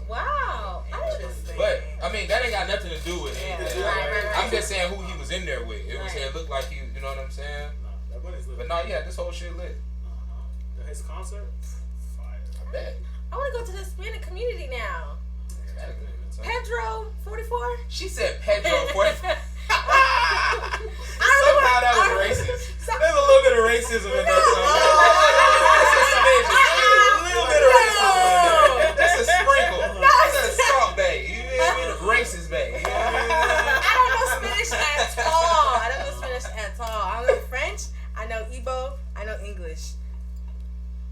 Wow. Interesting. But I mean, that ain't got nothing to do with anything. Right. I'm just saying who he was in there with. It was Right. it looked like he, you know what I'm saying? Nah, that Bunny's lit. But no, yeah, this whole shit lit. His concert, fire. I bet. I want to go to the Hispanic community now. Pedro 44. She said Pedro 44. I Somehow that was racist. There's a little bit of racism in that song. A little bit of racism in there. That's a sprinkle. That's a salt bag. You know what I mean? A racist bag. You know what I mean? I don't know Spanish at all. I don't know Spanish at all. I know French. I know Igbo. I know English.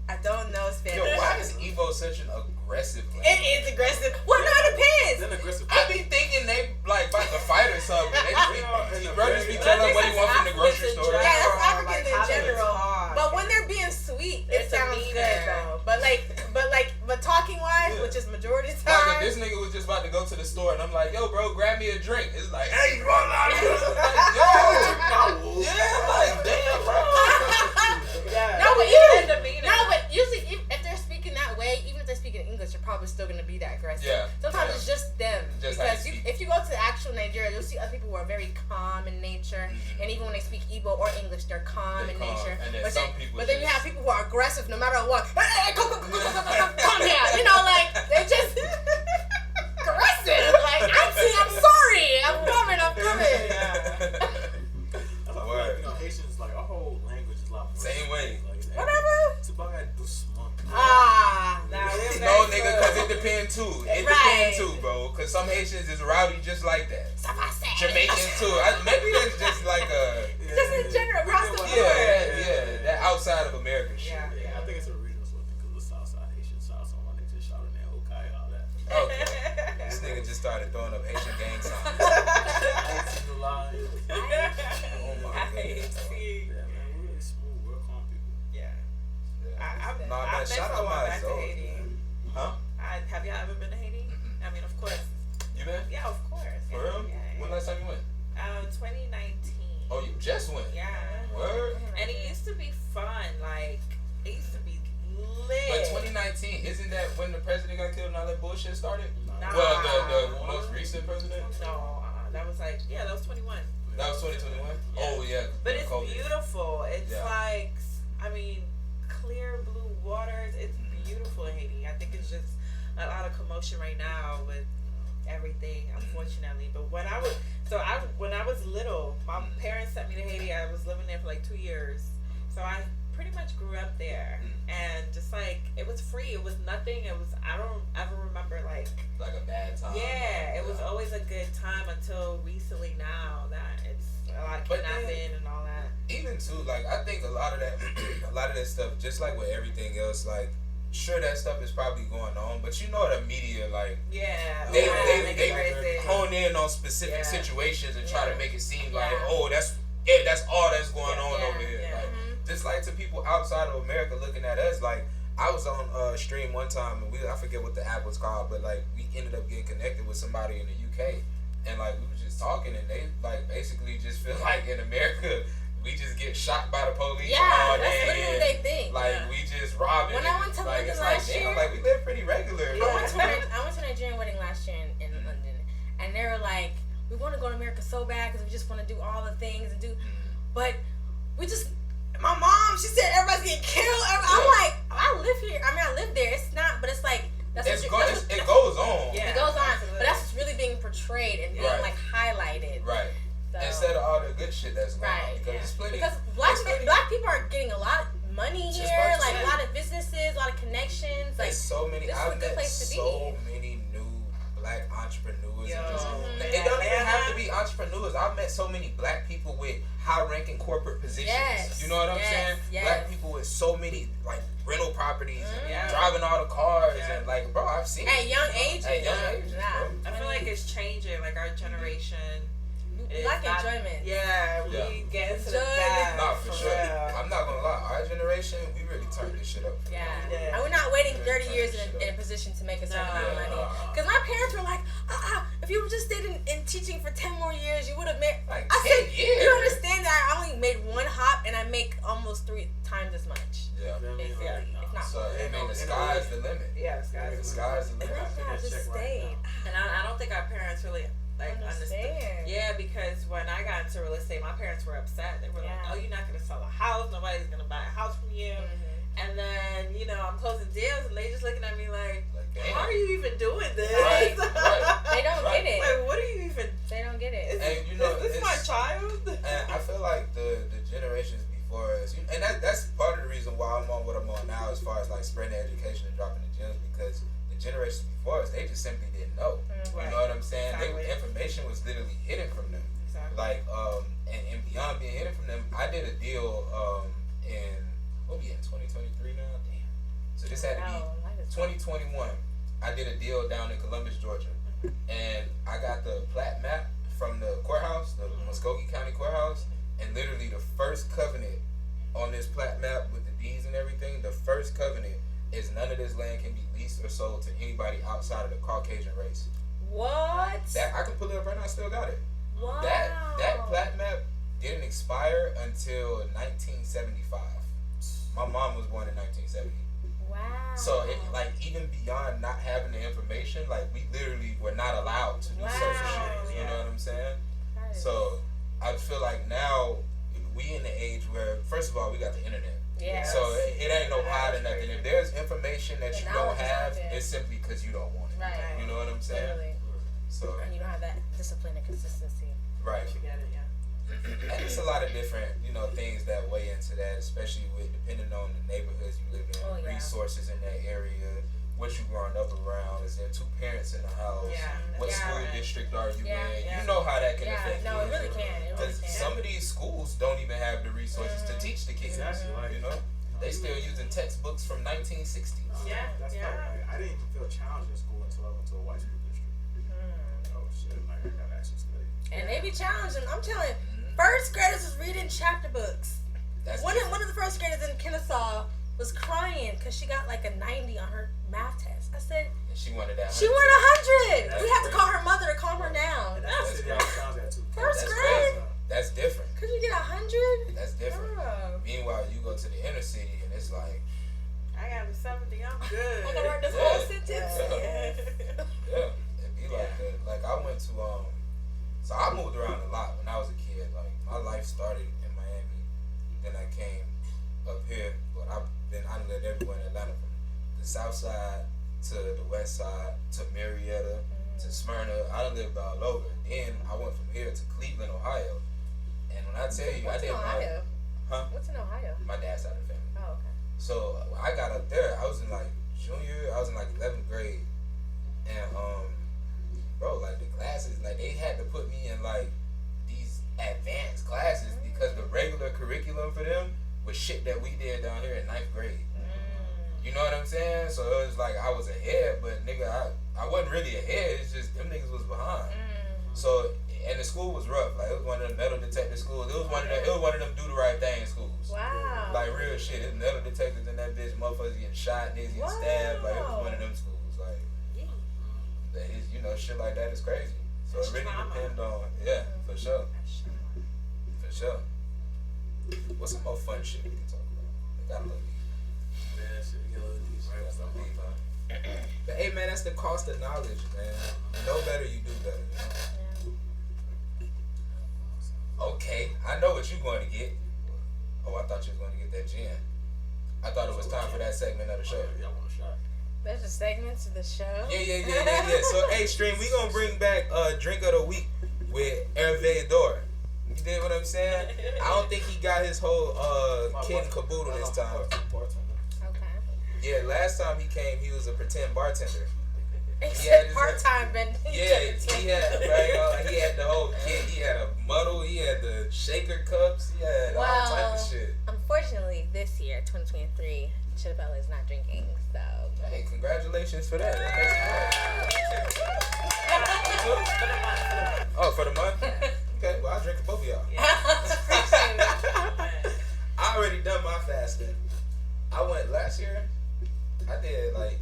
I don't know Spanish. Yo, why is Evo such an aggressive It language? is aggressive. Well, no, it depends. Then aggressive. I be thinking they like about to fight or something. Bro just be But telling this what he is want from the grocery Africans in store. Yeah, that's Like, Africans in how they general. talk. But when they're being sweet, it It's sounds demeanor. good though. But talking wise, Yeah. which is majority of the Like time. if this nigga was just about to go to the store and I'm like, yo, bro, grab me a drink. It's like, hey, you want like, yo, yeah, like, damn, bro. No, but It's demeanor. usually if they're speaking that way, even if they're speaking English, they're probably still gonna be that aggressive. Yeah. Sometimes Yeah. it's just them. Just how because you speak. if you go to actual Nigeria, you'll see other people who are very calm in nature, and even when they speak Igbo or English, they're calm They're in calm. nature. And then But some then, people but then you just- have people who are aggressive no matter what. Hey, come here. You know, like they're just aggressive. Like I'm sorry. I'm coming. Word. You know, Haitians, like, our whole language is a lot more. Same way. Like, Whatever. it's about that doucement. No, nigga, because it depends too. It Right. depends too, bro. Because some Haitians is rowdy just like that. Jamaicans Jamaicans too. Maybe that's just like a Just in general, across the board. that outside of American shit. Yeah, I think it's a regional sort of thing because the Southside Haitian South, so my niggas just shouting there, okay, all that. Okay. This nigga just started throwing up Haitian gang signs. Haitian the line. Oh my I goodness. see. Yeah, man, we're really smooth, we're calm people. Yeah. Nah, man, I've been shout out going my back to soul. Haiti. Huh? Have y'all ever been to Haiti? Mm-mm. I mean, of course. You been? Yeah, of course. For yeah, real? Yeah, When last time you went? 2019. Oh, you just went? Yeah. Word? And it used to be fun. Like, it used to be lit. But 2019, isn't that when the president got killed and all that bullshit started? Nah. Well, the most recent president? No, that was like, that was 21. That was 2021? Yeah. Oh, yeah. But it's COVID. beautiful. It's Yeah. like, I mean, clear blue waters. It's beautiful in Haiti. I think it's just a lot of commotion right now with everything, unfortunately. But when I was little, my parents sent me to Haiti. I was living there for like 2 years, so I pretty much grew up there. And just like, it was free. It was nothing. I don't ever remember like a bad time. Yeah, it was always a good time until recently now that it's a lot of But kidnapping think a lot of that stuff, just like with everything else, like sure that stuff is probably going on, but you know the media like they hone in on specific situations and try to make it seem like that's all that's going on over here. Like just like to people outside of America looking at us, like I was on a stream one time and I forget what the app was called, but like we ended up getting connected with somebody in the UK, and like we were just talking and they like basically just feel like in America we just get shot by the police all day. That's literally what they think. Like we just robbing. When I went to London last year, like we live pretty regular. I went to a Nigerian wedding last year in London, and they were like, we want to go to America so bad because we just want to do all the things and do, but we just. My mom, she said everybody's getting killed. I'm like, I live here. I mean, I live there. It's not, but it's like it goes on. Yeah, it goes on, but that's what's really being portrayed and being like highlighted. Right. So, instead of all the good shit that's going on, because black people are getting a lot of money here, like a lot of businesses, a lot of connections. Like so many. I've met so many new black entrepreneurs. It don't even have to be entrepreneurs. I've met so many black people with high-ranking corporate positions. Yes. You know what I'm saying? Yes. Black people with so many like rental properties and driving all the cars and like, bro, I've seen at young ages. I feel like it's changing. Like our generation. Like enjoyment. We get into the bag. Nah, for sure. I'm not gonna lie. Our generation, we really turned this shit up. And we're not waiting 30 years in a position to make a certain amount of money. Because my parents were like, if you just stayed in teaching for 10 more years, you would have made. Like I 10 said, years. You understand that I only made one hop and I make almost 3 times as much. Basically, if not so more. I mean, the sky's the limit. Yeah, the sky's the limit. I just stayed. And I don't think our parents really. Like understand. Yeah, because when I got into real estate, my parents were upset. They were like, "Oh, you're not gonna sell a house. Nobody's gonna buy a house from you." And then I'm closing deals, and they just looking at me like "How are you even doing this?" Right. They don't get it. Like, what are you even? They don't get it. And is this my child? And I feel like the generations before us, and that's part of the reason why I'm on what I'm on now, as far as like spreading education and dropping the gems, because the generations before us, they just simply didn't know. You know what I'm saying? Exactly. Information was literally hidden from them. Exactly. Like and beyond being hidden from them, I did a deal in what we in 2023 now? Damn. So this had to be 2021. I did a deal down in Columbus, Georgia, and I got the plat map from the courthouse, the Muskogee County Courthouse, and literally the first covenant on this plat map with the deeds and everything. The first covenant is none of this land can be leased or sold to anybody outside of the Caucasian race. What? That I can pull it up right now. I still got it. Wow. That plat map didn't expire until 1975. My mom was born in 1970. Wow. So even beyond not having the information, like we literally were not allowed to do certain shit. You know what I'm saying? So I feel like now we in the age where, first of all, we got the internet. Yeah. So it ain't no hiding nothing. If there's information that you don't have, it's simply because you don't want it. Right. You know what I'm saying? Totally. So. And you don't have that discipline and consistency. Right. You get it, yeah. And it's a lot of different, things that weigh into that, especially with depending on the neighborhoods you live in, resources in that area, what you growing up around. Is there 2 parents in the house? What school district are you in? You know how that can affect no, kids. it really can. Because some of these schools don't even have the resources to teach the kids. They still using textbooks from 1960s. That's right. I didn't even feel challenged in school until I went to a white school district. Oh shit! Like I got actually study. And they be challenging. I'm telling you, first graders was reading chapter books. One of the first graders in Kennesaw was crying because she got like a 90 on her math test. I said, and she wanted that. She wanted 100. We had to call her mother to calm her down. First grade. That's different. Could you get 100? That's different. Meanwhile, you go to the inner city and it's like, I got a 70. I'm good. I can write this whole sentence. It'd be like that. Like I went to so I moved around a lot when I was a kid. Like my life started in Miami, then I came up here. But I lived everywhere in Atlanta, from the south side to the west side to Marietta to Smyrna. I done lived all over. Then I went from here to Cleveland, Ohio. And when I tell you, What's in Ohio? What's in Ohio? My dad's side of the family. Oh, okay. So when I got up there, I was in like 11th grade, and bro, like the classes, like they had to put me in like these advanced classes because the regular curriculum for them shit that we did down here in 9th grade. You know what I'm saying? So it was like I was ahead, but nigga, I wasn't really ahead. It's just them niggas was behind. So and the school was rough. Like it was one of the metal detector schools. It was one of them do the right thing schools. Wow. Like real shit. It was metal detectors in that bitch. Motherfuckers getting shot, niggas getting stabbed. Like it was one of them schools. Like shit like that is crazy. So it really depends on for sure. For sure. What's some more fun shit we can talk about? We got a little deep. Man, shit, we get a little deep. Right, Some deep, huh? But hey man, that's the cost of knowledge, man. You know better, you do better, you know? Okay, I know what you're going to get. Oh, I thought you was going to get that gin. I thought it was time for that segment of the show. Y'all want a shot? There's a segment to the show. Yeah. So, hey, Stream, we gonna bring back Drink of the Week with Herve. You dig what I'm saying? I don't think he got his whole kid and caboodle this time. Okay. Yeah, last time he came, he was a pretend bartender. Except part-time been. Yeah, he had he had the whole kit. He had a muddle. He had the shaker cups. He had all type of shit. Unfortunately, this year, 2023, Chidi is not drinking. So. Hey, congratulations for that. Oh, for the month? Okay, well, I'll drink for both of y'all. I already done my fasting. I went last year. I did like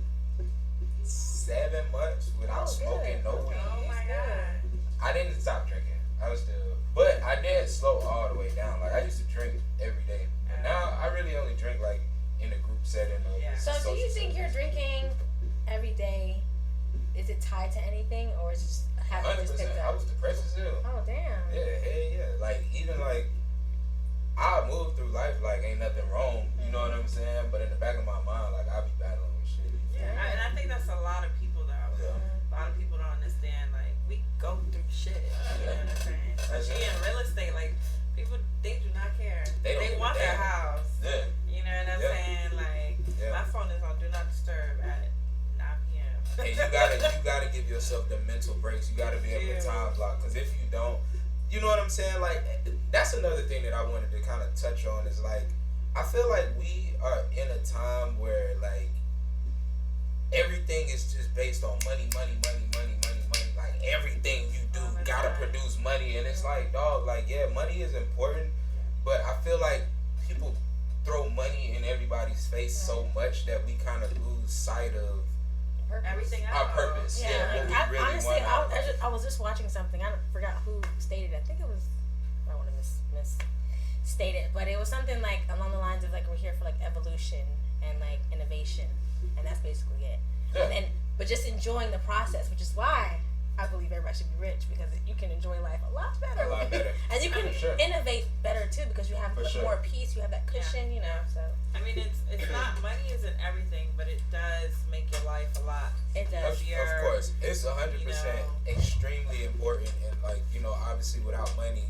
7 months without smoking no weed. Oh my god. I didn't stop drinking. I was still, but I did slow all the way down. Like I used to drink every day, but now I really only drink like in a group setting. So do you think your drinking every day, is it tied to anything, or is it just a habit just picked 100%. up? I was depressed as hell. Oh damn. Yeah, hell yeah. Like even like I move through life like ain't nothing wrong. You know what I'm saying? But in the back of my mind, like I be battling with shit. Yeah, and I think that's a lot of people though. Yeah. A lot of people don't understand. Like we go through shit. You know what I'm saying? Especially in real estate, like people they do not care. They want their house. Yeah. You know what I'm saying? Like my phone is on do not disturb at 9 p.m. And you gotta give yourself the mental breaks. You gotta be able to time block. Because if you don't, you know what I'm saying? Like that's another thing that I wanted to kind of touch on is like I feel like we are in a time where like everything is just based on money. Like everything you do gotta produce money, and it's like dog, like money is important, but I feel like people throw money in everybody's face so much that we kind of lose sight of everything else. Our purpose. What we really honestly, want. I was just watching something. I forgot who stated it. I think it was, I don't want to misstate it, but it was something like along the lines of like we're here for like evolution and like innovation, and that's basically it. Yeah. But just enjoying the process, which is why I believe everybody should be rich, because you can enjoy life a lot better. And you can innovate better too, because you have more peace, you have that cushion, you know. So I mean, it's not money isn't everything, but it does make your life a lot. It does. Of course, it's 100% extremely important, and like obviously without money.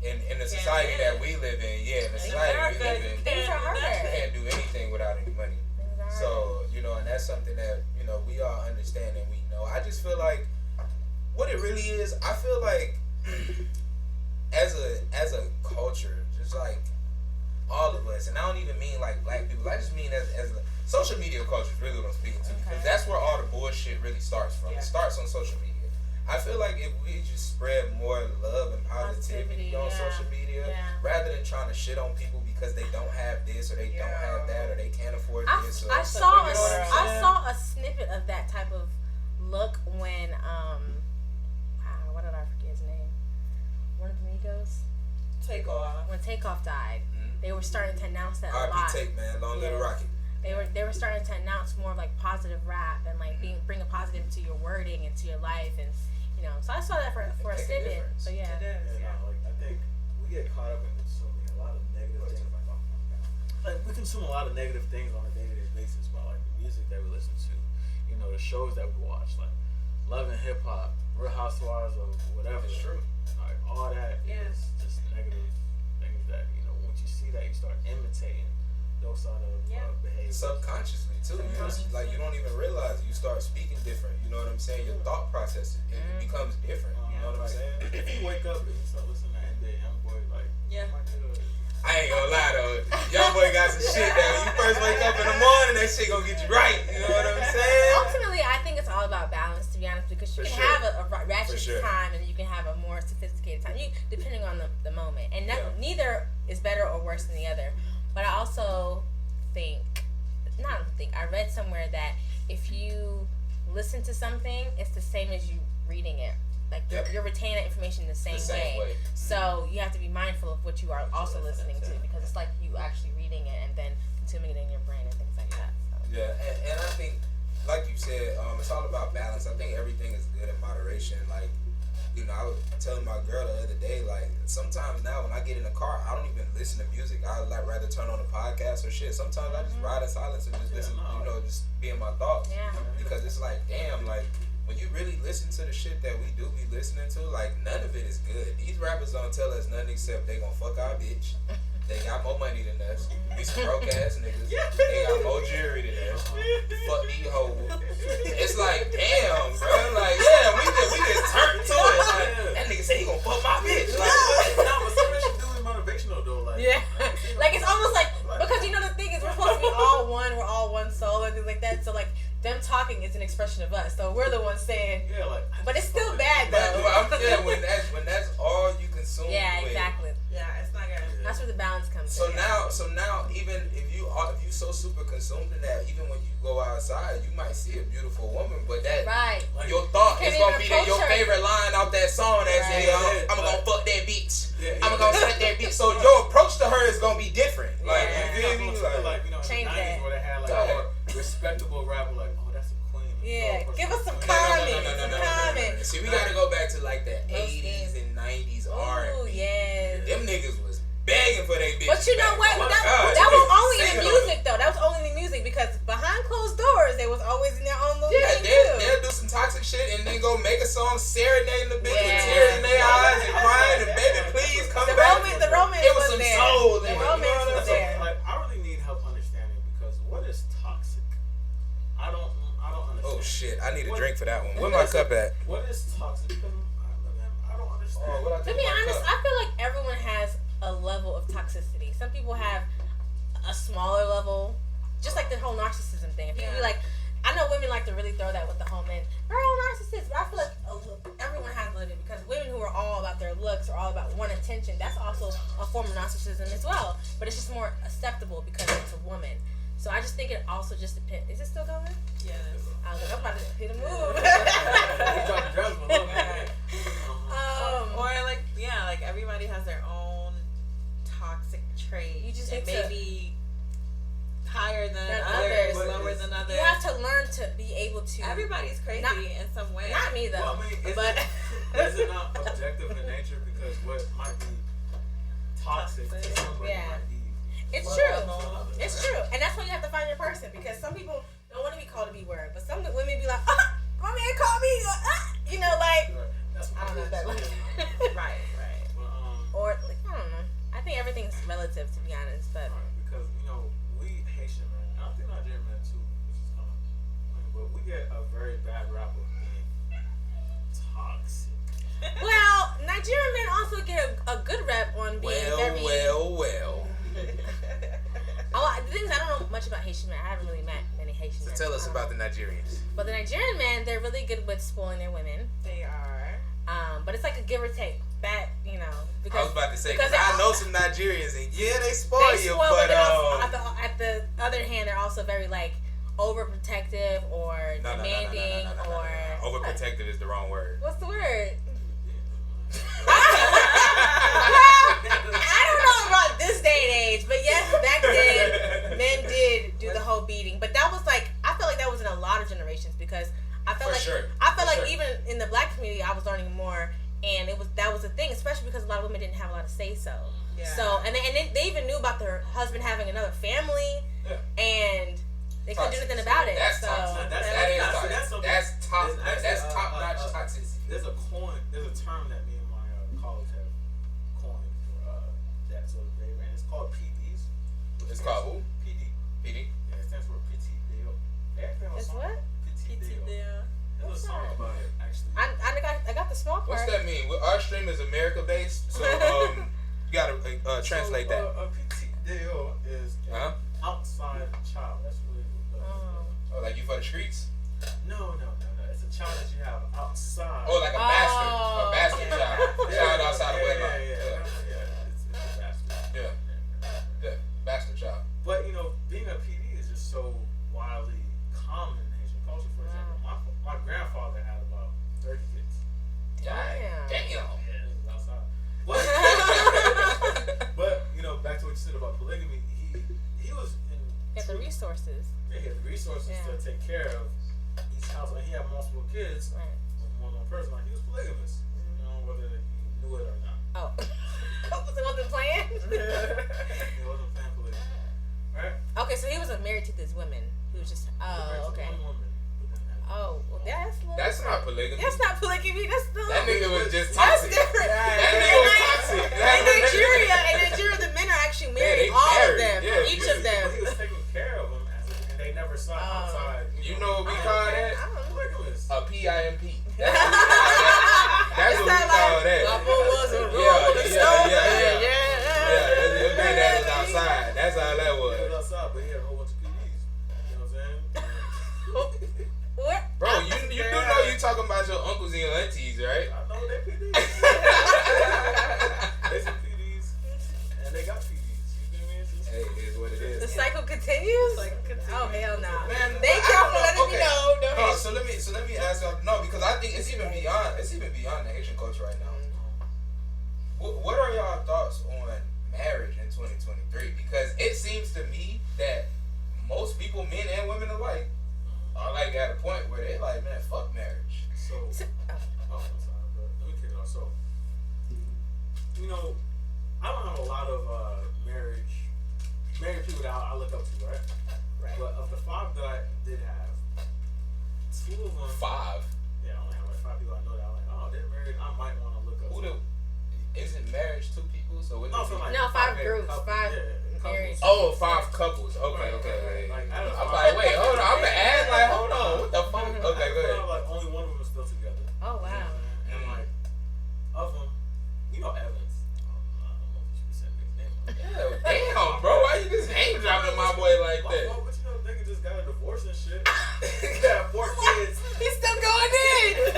In the society that we live in, in the society we live in, things are harder. You can't do anything without any money. So, and that's something that, we all understand and we know. I just feel like what it really is, I feel like as a culture, just like all of us, and I don't even mean like black people, I just mean as a social media culture is really what I'm speaking to, because that's where all the bullshit really starts from. It starts on social media. I feel like if we just spread more love and positivity on social media, rather than trying to shit on people because they don't have this or they don't have that or they can't afford this. I saw a snippet of that type of look when what did I forget his name? One of the Migos. Takeoff. When Takeoff died, they were starting to announce that a lot. R.I.P. Take, man, long live the rocket. They were starting to announce more of like positive rap and like bring a positive to your wording and to your life, and so I saw that for a snippet. So like I think we get caught up in consuming a lot of negative things. Like we consume a lot of negative things on a day-to-day basis by like the music that we listen to, the shows that we watch, like Love and Hip Hop, Real Housewives or whatever. It's true. Like all that is just negative things that once you see that you start imitating those sort of behaviors. Subconsciously too. You don't even realize it. You start speaking different. You know what I'm saying? Your thought process it becomes different. You know what I'm saying? If you wake up and you start listening to NBA Youngboy, like I ain't gonna lie though. boy got some shit that when you first wake up in the morning, that shit gonna get you right. You know what I'm saying? Ultimately, I think it's all about balance, to be honest, because you can have a ratchet time and you can have a more sophisticated time, depending on the moment. And neither is better or worse than the other. But I also I read somewhere that if you listen to something, it's the same as you reading it. Like you're retaining that information the same way. So you have to be mindful of what you are also listening to, because it's like you actually reading it and then consuming it in your brain and things like that. So. Yeah, and I think, like you said, it's all about balance. I think everything is good in moderation. Like, you know, I was telling my girl the other day, like, sometimes now when I get in the car, I don't even listen to music. I like rather turn on a podcast or shit. Sometimes I just ride in silence and just listen, you know, just be in my thoughts. Yeah. Because it's like, damn, like, when you really listen to the shit that we do be listening to, like, none of it is good. These rappers don't tell us nothing except they gonna fuck our bitch. They got more money than us. We some broke ass niggas. They got more jewelry than us. Fuck these hoes. It's like, damn, bro. Like, yeah, we just turned to it. Like, that nigga said he gonna fuck my bitch. Like, but some of that shit do is motivational though. Like, like it's almost like, because you know the thing is we're supposed to be all one. We're all one soul and things like that. So like them talking is an expression of us. So we're the ones saying. Yeah, like. But it's still bad though. When that's all you consume. Yeah, exactly. Yeah, it's not good. That's where the balance comes in. So now, even if you so super consumed in that, even when you go outside, you might see a beautiful woman, but that your thought is gonna be that your favorite line out that song that says, "I'm gonna fuck that bitch, I'm gonna suck that bitch." So your approach to her is gonna be different. Like, you feel me? Like, you know, in the 90s where they had like a respectable rapper, like, oh, that's a queen. Yeah, give us some comments. No. See, we gotta go back to like the 80s and 90s R&B. Oh yes. Them niggas was begging for their bitch. But you know what? That was only in the music though. That was only in the music because behind closed doors they was always in their own little thing too. They'll do some toxic shit and then go make a song serenading the bitch with tears in their eyes and crying and baby please come back. The romance it was some there. soul the in it. romance was there. Like, I really need help understanding because what is toxic? I don't understand. Oh shit! I need a drink for that one. Where my cup at? What is toxic? Because I don't understand. To be honest, I feel like everyone has a level of toxicity. Some people have a smaller level, just like the whole narcissism thing. If you be like, I know women like to really throw that with the whole men. They're all narcissists, but I feel like everyone has a little bit because women who are all about their looks or all about one attention, that's also a form of narcissism as well. But it's just more acceptable because it's a woman. So I just think it also just depends. Is it still going? Yes. I was like, I'm about to hit a move. Or like everybody has their own toxic trait. You just it may be higher than others, lower than others. You have to learn to be able to. Everybody's crazy in some way. Not me though. Well, I mean, is it not objective in nature? Because what might be toxic to somebody might be. It's true. It's true. And that's why you have to find your person because some people don't want to be called a B-word, but some women be like, my man called me, you know, like, I don't know that. Right. Or, like, I don't know. I think everything's relative, to be honest, but. Because, you know, we Haitian men, and I think Nigerian men too, which is kind of funny, but we get a very bad rap of being toxic. Well, Nigerian men also get a good rep on being very. Well. The thing is, I don't know much about Haitian men. I haven't really met many Haitian men. So tell us about the Nigerians. But the Nigerian men, they're really good with spoiling their women. They are. But it's like a give or take. That, you know. Because, I was about to say, because I know some Nigerians, and they spoil you, but at the other hand, they're also very, like, overprotective or demanding or... Overprotective is the wrong word. What's the word? I don't know about this day and age, but yes, back then men did do the whole beating. But that was like, I felt like that was in a lot of generations because I felt even in the black community I was learning more, and that was a thing, especially because a lot of women didn't have a lot of say so. Yeah. So and they even knew about their husband having another family, and they couldn't do anything about it. That's so toxic. That's top notch toxicity. There's a term that me and my college have coined for that sort of behavior, and it's called PDs. It's called who? PD. PD? Yeah, it stands for Petit Deo. It's what? Petit Deo. There's a song about it, actually. I got the small part. What's that mean? Our stream is America based, so you gotta translate that. Petit deal is outside child. That's really Oh, like you for the streets? No. It's a child that you have outside. Oh, like a bastard child. Child outside of wedlock. Yeah. It's a bastard. Yeah, bastard child. But being a PD is just so wildly common in Haitian culture. For example, my grandfather had about 30 kids. Damn. Yeah, he was outside. But back to what you said about polygamy, he was in. He had the resources. Yeah, he had the resources to take care of each household. And he had multiple kids with more than one person. Like, he was polygamous. Whether he knew it or not. Oh. It wasn't planned? He wasn't planned polygamy. Right? Okay, so he wasn't married to this woman. He was just, okay. One woman, but then Oh, well, that's not polygamy. That's not polygamy. That's still. That nigga was just That's toxic. different. That nigga was toxic. In Nigeria, the men are actually married. they all married. of them. Yeah, each of them. But he was taking care of them, and they never saw outside. You know what we call that? Polygamous. A PIMP. That's what we call that. Papa was a Yeah. Your granddad was outside. That's how that was. He was outside, but he had a whole bunch of PDs. You know what I'm saying? What? Bro, you do know you talking about your uncles and your aunties, right? I know they PDs. They some PDs, and they got PDs. You feel me? Hey, it is what it is. The cycle continues? Oh, hell no. Man, Thank y'all for letting me know. No, so let me ask y'all. No, because I think it's even beyond the Haitian culture right now. What are y'all thoughts on marriage in 2023? Because it seems to me that most people, men and women alike, are like at a point where they're like, man, fuck marriage. So, I'm sorry, but let me kick it off. So, I don't have a lot of married people that I look up to, right? Right. But of the 5 that I did have, 2 of them. 5. Yeah, I only have like 5 people I know that I'm like, oh, they're married. I might want to look up. Isn't marriage 2 people? So what? No, so like No, 5 groups. couples. 5 Yeah, married. Oh, 5 couples. Okay. Right. Like, out of I'm 5, like, wait, hold on. I'm gonna ask, like, hold on. What the fuck? Okay, go ahead. Like only one of them is still together. Oh, wow. And like, of them, Evans. I don't know if you should be saying his name. Damn, bro, why you just name dropping my boy like that? Well, but nigga just got a divorce and shit. He got 4 kids. He's still going in.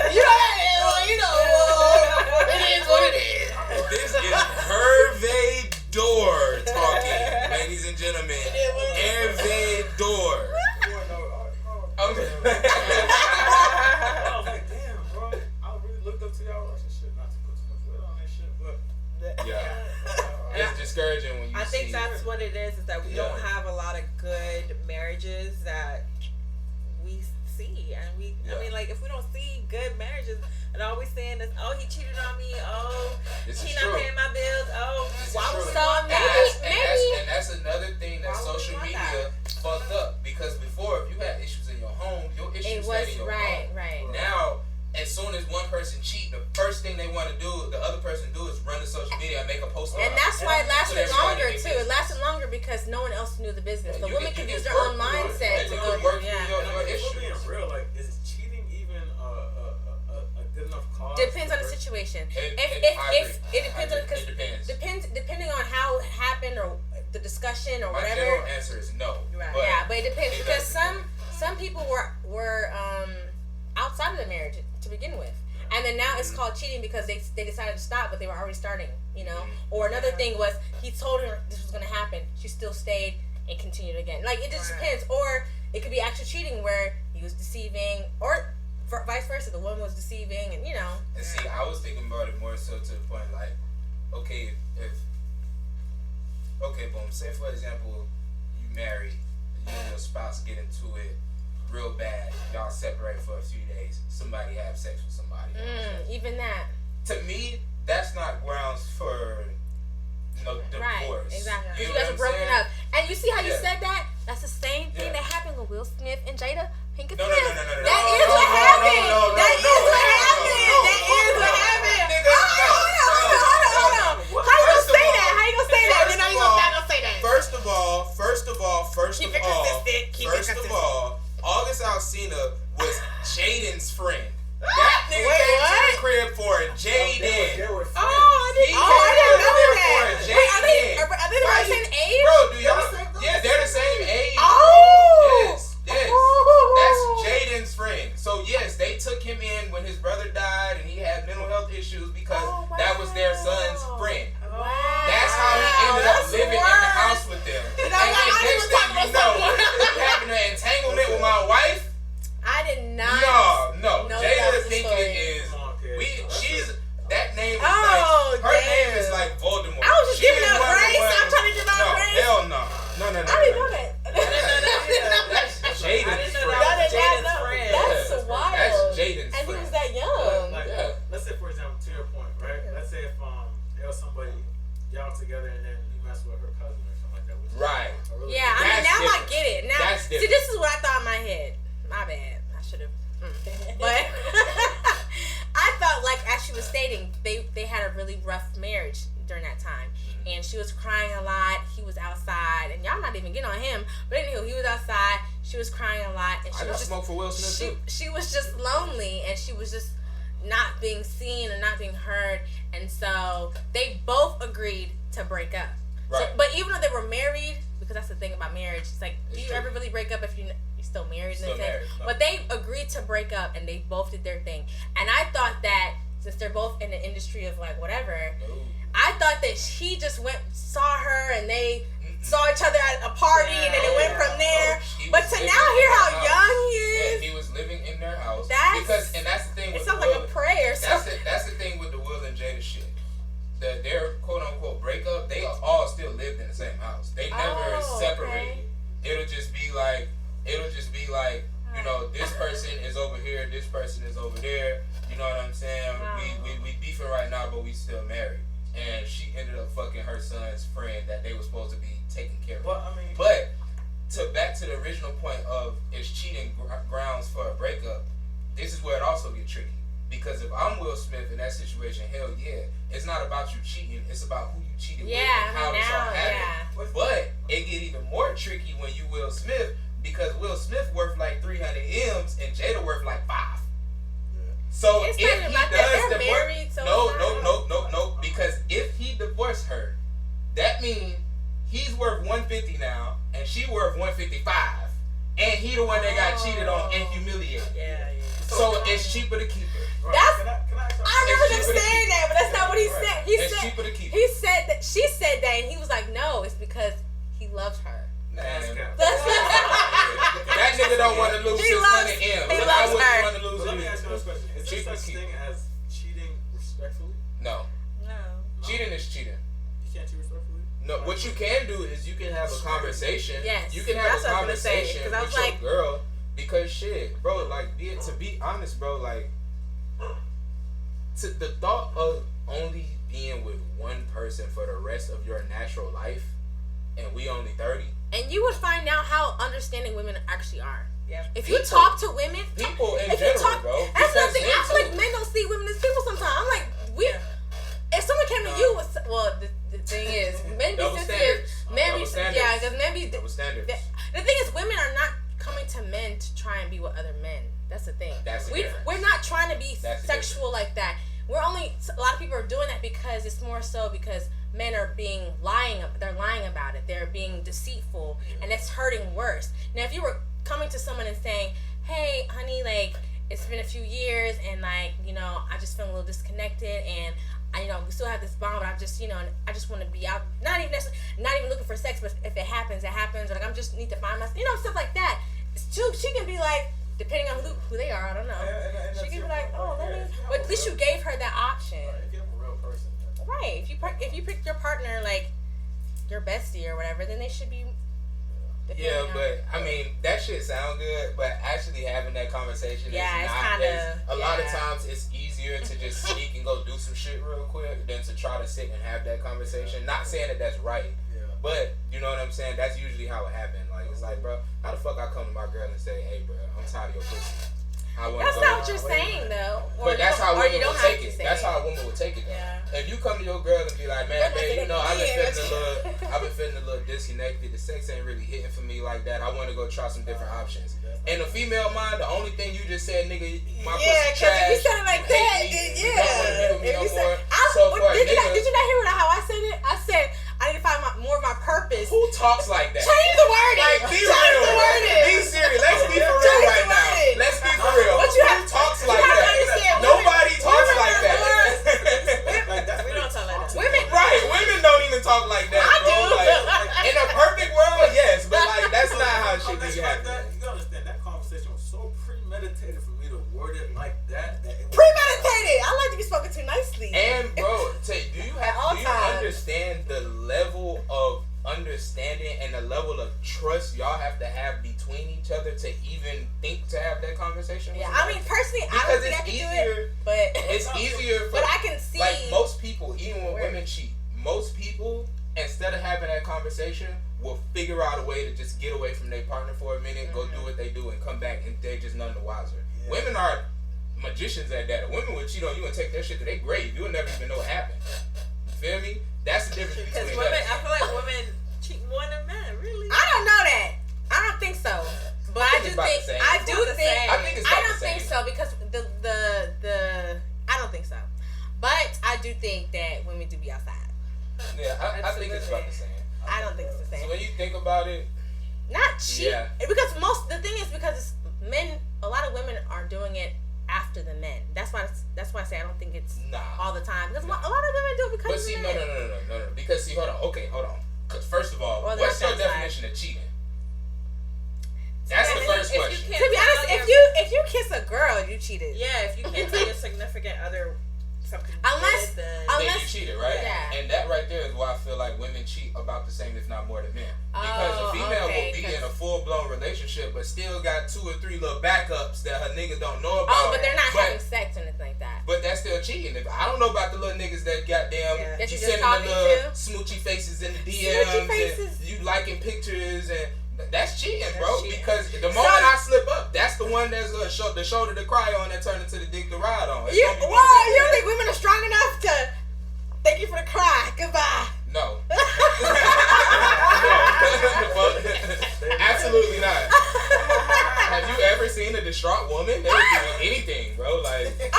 It is what it is. This is Herve Door talking, ladies and gentlemen. Herve Door. Okay. I was like, damn, bro. I really looked up to y'all relationship, not to put too much weight on this shit, but Yeah. It's discouraging when you I think see that's what it is that we don't have a lot of good marriages that we see. And I mean, like, if we don't see good marriages, and all we seeing is, oh, he cheated on me, oh, he not paying my bills, oh, why would we want that? And that's another thing that social media fucked up. Because before, if you had issues in your home, your issues stayed in your home. Right. Now, as soon as one person cheat, the first thing they want to do, the other person do, is run to social media and make a post. And that's why it lasted longer too. Business. It lasted longer because no one else knew the business. The women could use their work own mindset to go work through. through your if issues. we're being real, like, is cheating even a good enough cause? Depends on the situation. It Depending on how it happened or the discussion or My whatever. general answer is no. Right. But But it depends because some people were outside of the marriage to begin with. And then now it's called cheating because they decided to stop, but they were already starting, Or another thing was he told her this was going to happen. She still stayed and continued again. Like, it just depends. Or it could be actual cheating where he was deceiving, or vice versa. The woman was deceiving, and And see, I was thinking about it more so to the point, like, okay, boom. Say for example, you married, you and your spouse get into it real bad. Y'all separate for a few days. Somebody have sex with somebody else. even that. To me, that's not grounds for divorce. Right, exactly. You You know guys what are broken I'm saying? up. And you see how you Yeah. said that? That's the same thing that happened with Will Smith and Jada Pinkett No. Smith. That is No, what no, happened. no, That no, is no, what no, happened. no, That is what happened. Nigga, Hold on. How you gonna say that? How you gonna say that? Then how you gonna say that? First of all, Keep it consistent. Keep it first of consistent. all, August Alsina was Jaden's friend. That nigga Wait, came to what? the crib for Jaden. They were friends. I didn't know that. Wait, Wait, are they the same age? Bro, their son's friend. Wow. That's how he ended up living in the house with them. And then next thing you know, you having an entanglement with my wife. I did not. No. Jada thinking is she's that name is like her name is like Voldemort. I was just giving out grace. I'm trying to give out grace. Hell no. No. I didn't know that. That's Jaden's friend. Jaden's friend. That's wild. That's Jaden's friend. And he was that young. Let's say, for example, to your point, right? Let's say if there was somebody y'all together and then you mess with her cousin or something like that. Right. Yeah, I mean now different. I get it. Now see, this is what I thought in my head. My bad. I should have. But I thought, like, as she was stating, they had a really rough marriage during that time. And she was crying a lot. He was outside. And y'all not even getting on him. But anywho, he was outside. She was crying a lot. And she I got smoke for Will Smith, too. She was just lonely. And she was just not being seen and not being heard. And so they both agreed to break up. Right. So, but even though they were married, because that's the thing about marriage, it's like, do you ever really break up if you're still married? Still married, no. But they agreed to break up, and they both did their thing. And I thought that since they're both in the industry of like whatever, I thought that he just saw her, and they saw each other at a party, and then it went from there. But to now hear how young he is, he was living in their house. that's the thing. It sounds like a prayer. That's the thing with the Will and Jada shit. Their quote unquote breakup, they all still lived in the same house. They never separated. Okay. It'll just be like, you know, this person is over here, this person is over there. You know what I'm saying? Wow. We beefing right now, but we still married. And she ended up fucking her son's friend that they were supposed to be taking care of. But back to the original point of is cheating grounds for a breakup. This is where it also gets tricky. Because if I'm Will Smith in that situation, hell yeah, it's not about you cheating, it's about who you cheated with and how this all happened. Yeah. But it get even more tricky when you Will Smith, because Will Smith worth like 300 M's and Jada worth like 5. Yeah. So it's if he does divorce, no, because if he divorced her, that means he's worth 150 now and she worth 155, and he the one that got cheated on and humiliated. Yeah. So it's cheaper to keep her. Right. I remember him saying that, but that's not what he said. It's cheaper to keep her. He said that she said that, and he was like, "No, it's because he loves her." That nigga don't want to lose his 100 M's. He loves her. Let me ask you this question: is there such thing as cheating respectfully? No. Cheating is cheating. You can't cheat respectfully. No, what you can do is you can have a conversation. Yes, you can have a conversation with your like, girl. Because shit, bro, like, to be honest, bro, like, the thought of only being with one person for the rest of your natural life, and we only 30. And you would find out how understanding women actually are. Yeah. If you talk to women, people in general, bro. That's nothing. I feel like men don't see women as people sometimes. I'm like, if someone came to you with, the thing is, men be sensitive. Because men be double standards. The thing is, women are not coming to men to try and be with other men. That's the thing. We're not trying to be sexual like that. A lot of people are doing that because it's more so because men are they're lying about it. They're being deceitful, and it's hurting worse. Now, if you were coming to someone and saying, "Hey, honey, like, it's been a few years, and like, you know, I just feel a little disconnected, and we still have this bond, but I just want to be out, not even looking for sex, but if it happens, it happens, or like, I just need to find myself, stuff like that." She can be like, depending on who they are, I don't know. And she can be like, but at least you gave her that option. Right, if you have a real person. Right. If you pick your partner, like your bestie or whatever, then they should be. Yeah, but I mean that shit sound good, but actually having that conversation is not. A lot of times it's easier to just sneak and go do some shit real quick than to try to sit and have that conversation. Not saying that that's right, but you know what I'm saying. That's usually how it happened. Like, it's like, bro, how the fuck I come to my girl and say, "Hey, bro, I'm tired of your pussy." That's not what you're saying, though. But that's how women will take it. That's how a woman will take it. Yeah. If you come to your girl and be like, "Man, babe, I've been feeling a little disconnected. The sex ain't really hitting for me like that. I want to go try some different options." In the female mind, the only thing you just said, "Nigga, my pussy trash." Yeah, because if you said it like that, did you not hear how I said it? I said I need to find more of my purpose. Who talks like that? Change the wording. Like, be real. Be serious. Let's be for real right now. Let's be for real. Who talks like that? Nobody talks like that. We don't shit like that. Premeditated. I like to be spoken to nicely. And bro, do you understand the level of understanding and the level of trust y'all have to have between each other to even think to have that conversation? Yeah, I mean personally, I don't think I can do it, but it's easier. But I can see, like most people, even when women cheat, most people instead of having that conversation will figure out a way to just get away from their partner for a minute, go do what they do, and come back, and they're just none the wiser. Yeah. Women are magicians at that. Women will cheat on you and take their shit to their grave. You'll never even know what happened. You feel me? That's the difference between women, I feel like women cheat more than men. Really? I don't know that. I don't think so. But I don't think so because the I don't think so. But I do think that women do be outside. Yeah, I think it's about the same. I don't think it's the same. So when you think about it, not cheat. Yeah. Because the thing is because it's men. A lot of women are doing it after the men. That's why I say I don't think it's all the time. Because a lot of women do it because. But see, no. Because see, hold on. Because first of all, what's your definition of cheating? That's the first question. To be honest, if you kiss a girl, you cheated. Yeah, if you can't tell your significant other something unless then you cheated, right? Yeah. And that right there is why I feel like women cheat about the same, if not more than men. Because a female will be in a full-blown relationship, but still got 2 or 3 little backups that her nigga don't know about. Oh, but they're not having sex or anything like that. But that's still cheating. I don't know about the little niggas that goddamn you sending the little smoochy faces in the DMs and you liking pictures and. That's cheating, bro. Because the moment I slip up, that's the one that's the shoulder to cry on that turned into the dick to ride on. You don't think women are strong enough to thank you for the cry? Goodbye. No. Absolutely not. Have you ever seen a distraught woman? They would do anything, bro. Like they know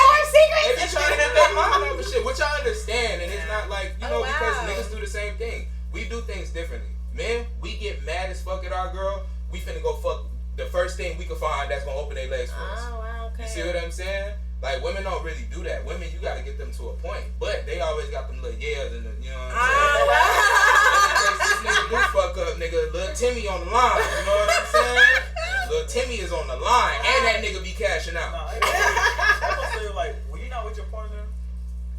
our secrets. They just trying to get their mind over shit, which I understand, and it's not like because niggas do the same thing. We do things differently. Men, we get mad as fuck at our girl. We finna go fuck the first thing we can find that's gonna open their legs for us. Oh, wow, okay. You see what I'm saying? Like, women don't really do that. Women, you gotta get them to a point. But they always got them little yells and you know what I'm saying? This nigga do fuck up, nigga. Little Timmy on the line. You know what I'm saying? Little Timmy is on the line. And that nigga be cashing out. I'm gonna say, like, when you're not with your partner,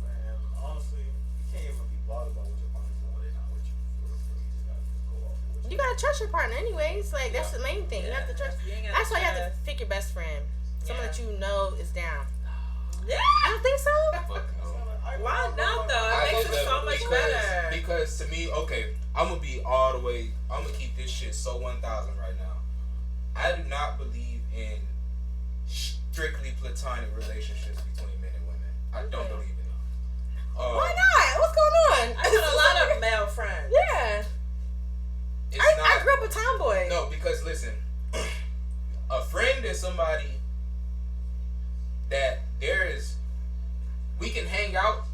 man, honestly, you can't even be bothered about what your partner's doing when they're not with you. You gotta trust your partner anyways. Like that's the main thing. You have to trust. That's why you have to pick your best friend. Someone that you know is down. Yeah. I don't think so. Fuck no. Why not though? It makes it so much better. Because to me, okay, I'm gonna be all the way. I'm gonna keep this shit so 1,000 right now. I do not believe in strictly platonic relationships between men and women. I don't believe in it. Why not? What's going on? I got a lot of male friends. Yeah. I grew up a tomboy. No, because listen, a friend is somebody that we can hang out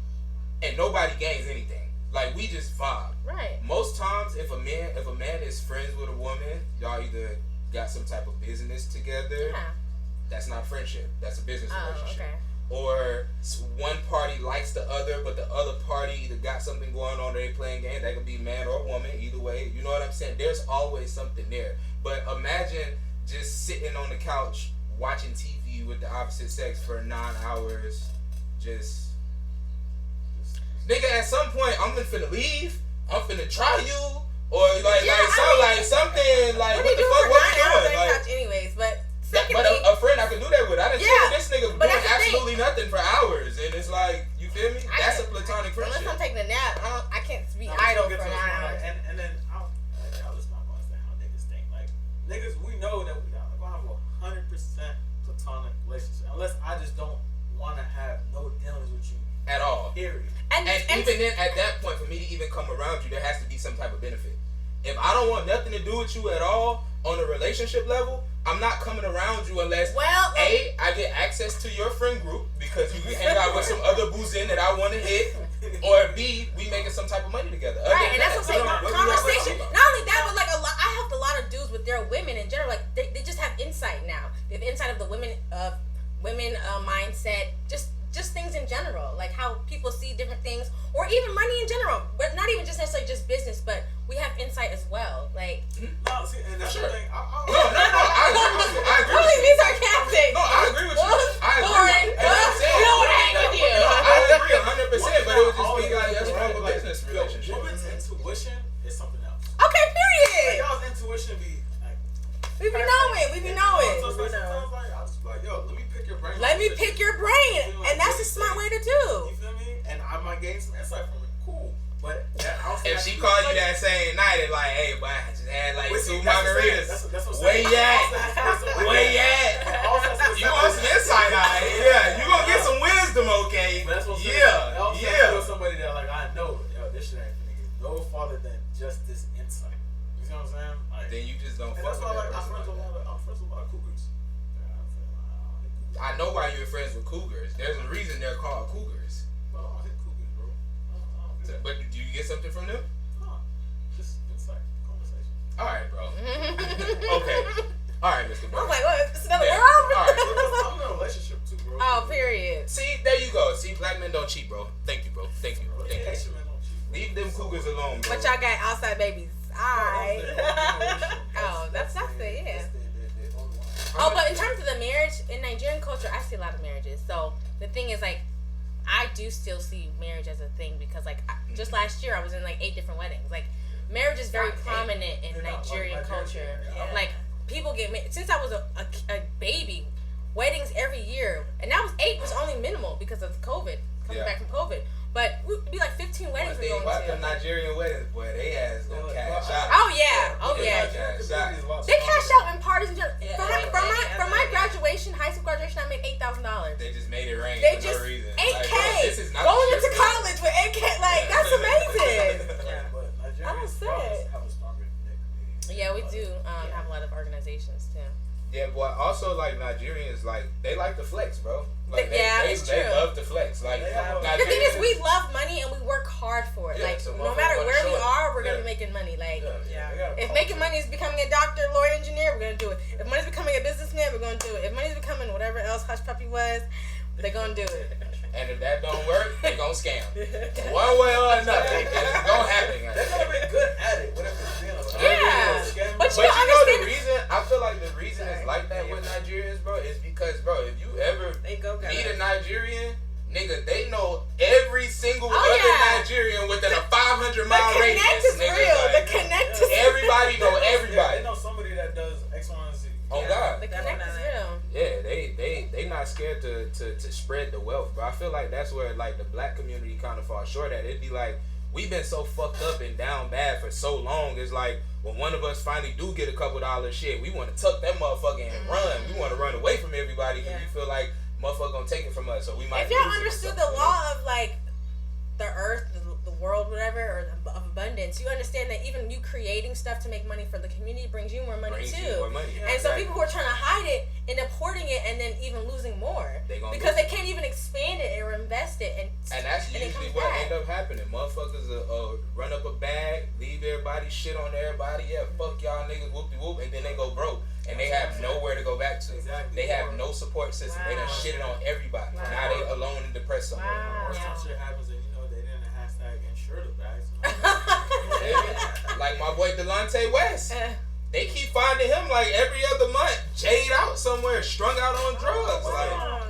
and nobody gains anything. Like we just vibe. Right. Most times, if a man is friends with a woman, y'all either got some type of business together. Yeah. That's not friendship. That's a business relationship. Okay. Or one party likes the other, but the other party either got something going on or they playing games. That could be man or woman, either way. You know what I'm saying? There's always something there. But imagine just sitting on the couch watching TV with the opposite sex for 9 hours. Nigga, at some point, I'm finna leave. I'm finna try you. Or something like, what the fuck, what we doing? Like, anyways, but... But a friend I could do that with. I didn't chill with this nigga doing absolutely nothing for hours, and it's like, you feel me? That's a platonic friendship. Unless I'm taking a nap, I can't be idle for 9 hours. And then I'm just not gonna understand how niggas think. Like niggas, we know that we're gonna have a 100% platonic relationship, unless I just don't want to have no dealings with you at all. Period. And even then, at that point, for me to even come around you, there has to be some type of benefit. If I don't want nothing to do with you at all on a relationship level, I'm not coming around you unless A, I get access to your friend group because you hang out with some other boozin that I want to hit, or B, we making some type of money together. Right, and that's what I'm saying. Conversation. Not only that, but like I helped a lot of dudes with their women in general. Like they just have insight now. They have insight of the women mindset. Just things in general, like how people see different things, or even money in general. But not even just necessarily just business, but we have insight as well. Like no, see, and that's the thing. I agree. Really, these are sarcastic. No, I would just be like a strong business relationship. Women's intuition is something else. Okay, period. Y'all's intuition be like. We be knowing. So sometimes like, I'll just be like, yo, let me pick your brain. Let me pick your brain, and that's a smart way to do. You feel me? And I might gain some insight from it. Cool. But that also if she called you that same night and like, hey, boy, I just had like two margaritas. That's what I'm Where saying. you at? Where you at? You want some insight out here? Yeah, you gonna get some wisdom, okay? But that's what I'm saying. Yeah. Somebody that like I know, yo, this shit ain't finna get no farther than just this insight. You see what I'm saying? Like, then you just don't. And Fuck that's why with like that I'm friends with a lot of cougars. I know why you're friends with cougars. There's a reason they're called cougars. Bro, I hate cougars, bro. But do you get something from them? No, just insight, conversation. All right, bro. Okay. All right, Mr. Bro. I'm like, what? It's another Yeah. world? All right. I'm in a relationship too, bro. Oh, period. See, there you go. See, black men don't cheat, bro. Thank you, bro. Thank you. Thank Yeah, you. shit, man, don't cheat, bro. Leave them cougars alone, bro. But y'all got outside babies. Alright. Oh, that's it, yeah. Oh, but in terms of the marriage, in Nigerian culture, I see a lot of marriages. So the thing is, like, I do still see marriage as a thing because, like, just last year I was in like 8 different weddings. Like, marriage is very prominent in Nigerian culture. Yeah. Like, people get married. Since I was a baby, weddings every year, and that was 8 was only minimal because of COVID, coming back from COVID. But we'd be like 15 weddings we're going about to. the Nigerian weddings, boy, they ass gonna cash out. Oh yeah, oh yeah. They cash out in parties and just from my graduation, high school graduation, I made $8,000. They just made it rain They for just no reason. 8K. Like, bro, this is not Going a into strip college with 8K, like that's amazing. Yeah. I don't say. Have a stronger neck. Yeah, we do have a lot of organizations too. Yeah, boy. Also, like Nigerians, like they like to flex, bro. Like It's they true. love to flex. Like The thing is, we love money and we work hard for it. Yeah, like so no matter motherfuckers where we wanna show it. are, we're gonna be making money. Like Yeah. if making money is becoming a doctor, lawyer, engineer, we're gonna do it. If money's becoming a businessman, we're gonna do it. If money's becoming whatever else Hush Puppy was, they're gonna do it. And if that don't work, they gonna scam. One way or another, it's gonna happen. They're gonna be good at it, whatever it's been. Yeah. But But you you don't know the understand. reason? I feel like the reason it's like that with Nigerians, bro, is because, bro, if you ever They go meet a Nigerian, nigga, they know every single Oh, other yeah. Nigerian within a 500 The mile connect radius. is Nigga, real. like, The connect is everybody know Yeah, everybody. they know somebody that does X, Y, and Z. Oh God. The connect is real. Yeah, they not scared to spread the wealth, but I feel like that's where like the black community kind of falls short at. It'd be like we've been so fucked up and down bad for so long. It's like when one of us finally do get a couple dollars, shit, we want to tuck that motherfucker and run. We want to run away from everybody because we feel like motherfucker gonna take it from us. So we might. If y'all lose it or understood something, the law of like the earth, the world, whatever, or of abundance, you understand that even you creating stuff to make money for the community brings you more money brings too. you more money. And so people who are trying to hide it end up hoarding it and then even losing more because they can't even expand it or invest it. And that's usually what end up happening. Motherfuckers run up a bag, leave everybody, shit on everybody. Yeah, fuck y'all niggas, whoop de whoop, and then they go broke. And they have nowhere to go back to. Exactly. They have no support system. They done shitted on everybody. Wow. Now they alone and depressed somewhere. Wow. Some shit happens and they didn't hashtag insure the bags. Like my boy Delonte West. They keep finding him like every other month, jade out somewhere, strung out on drugs.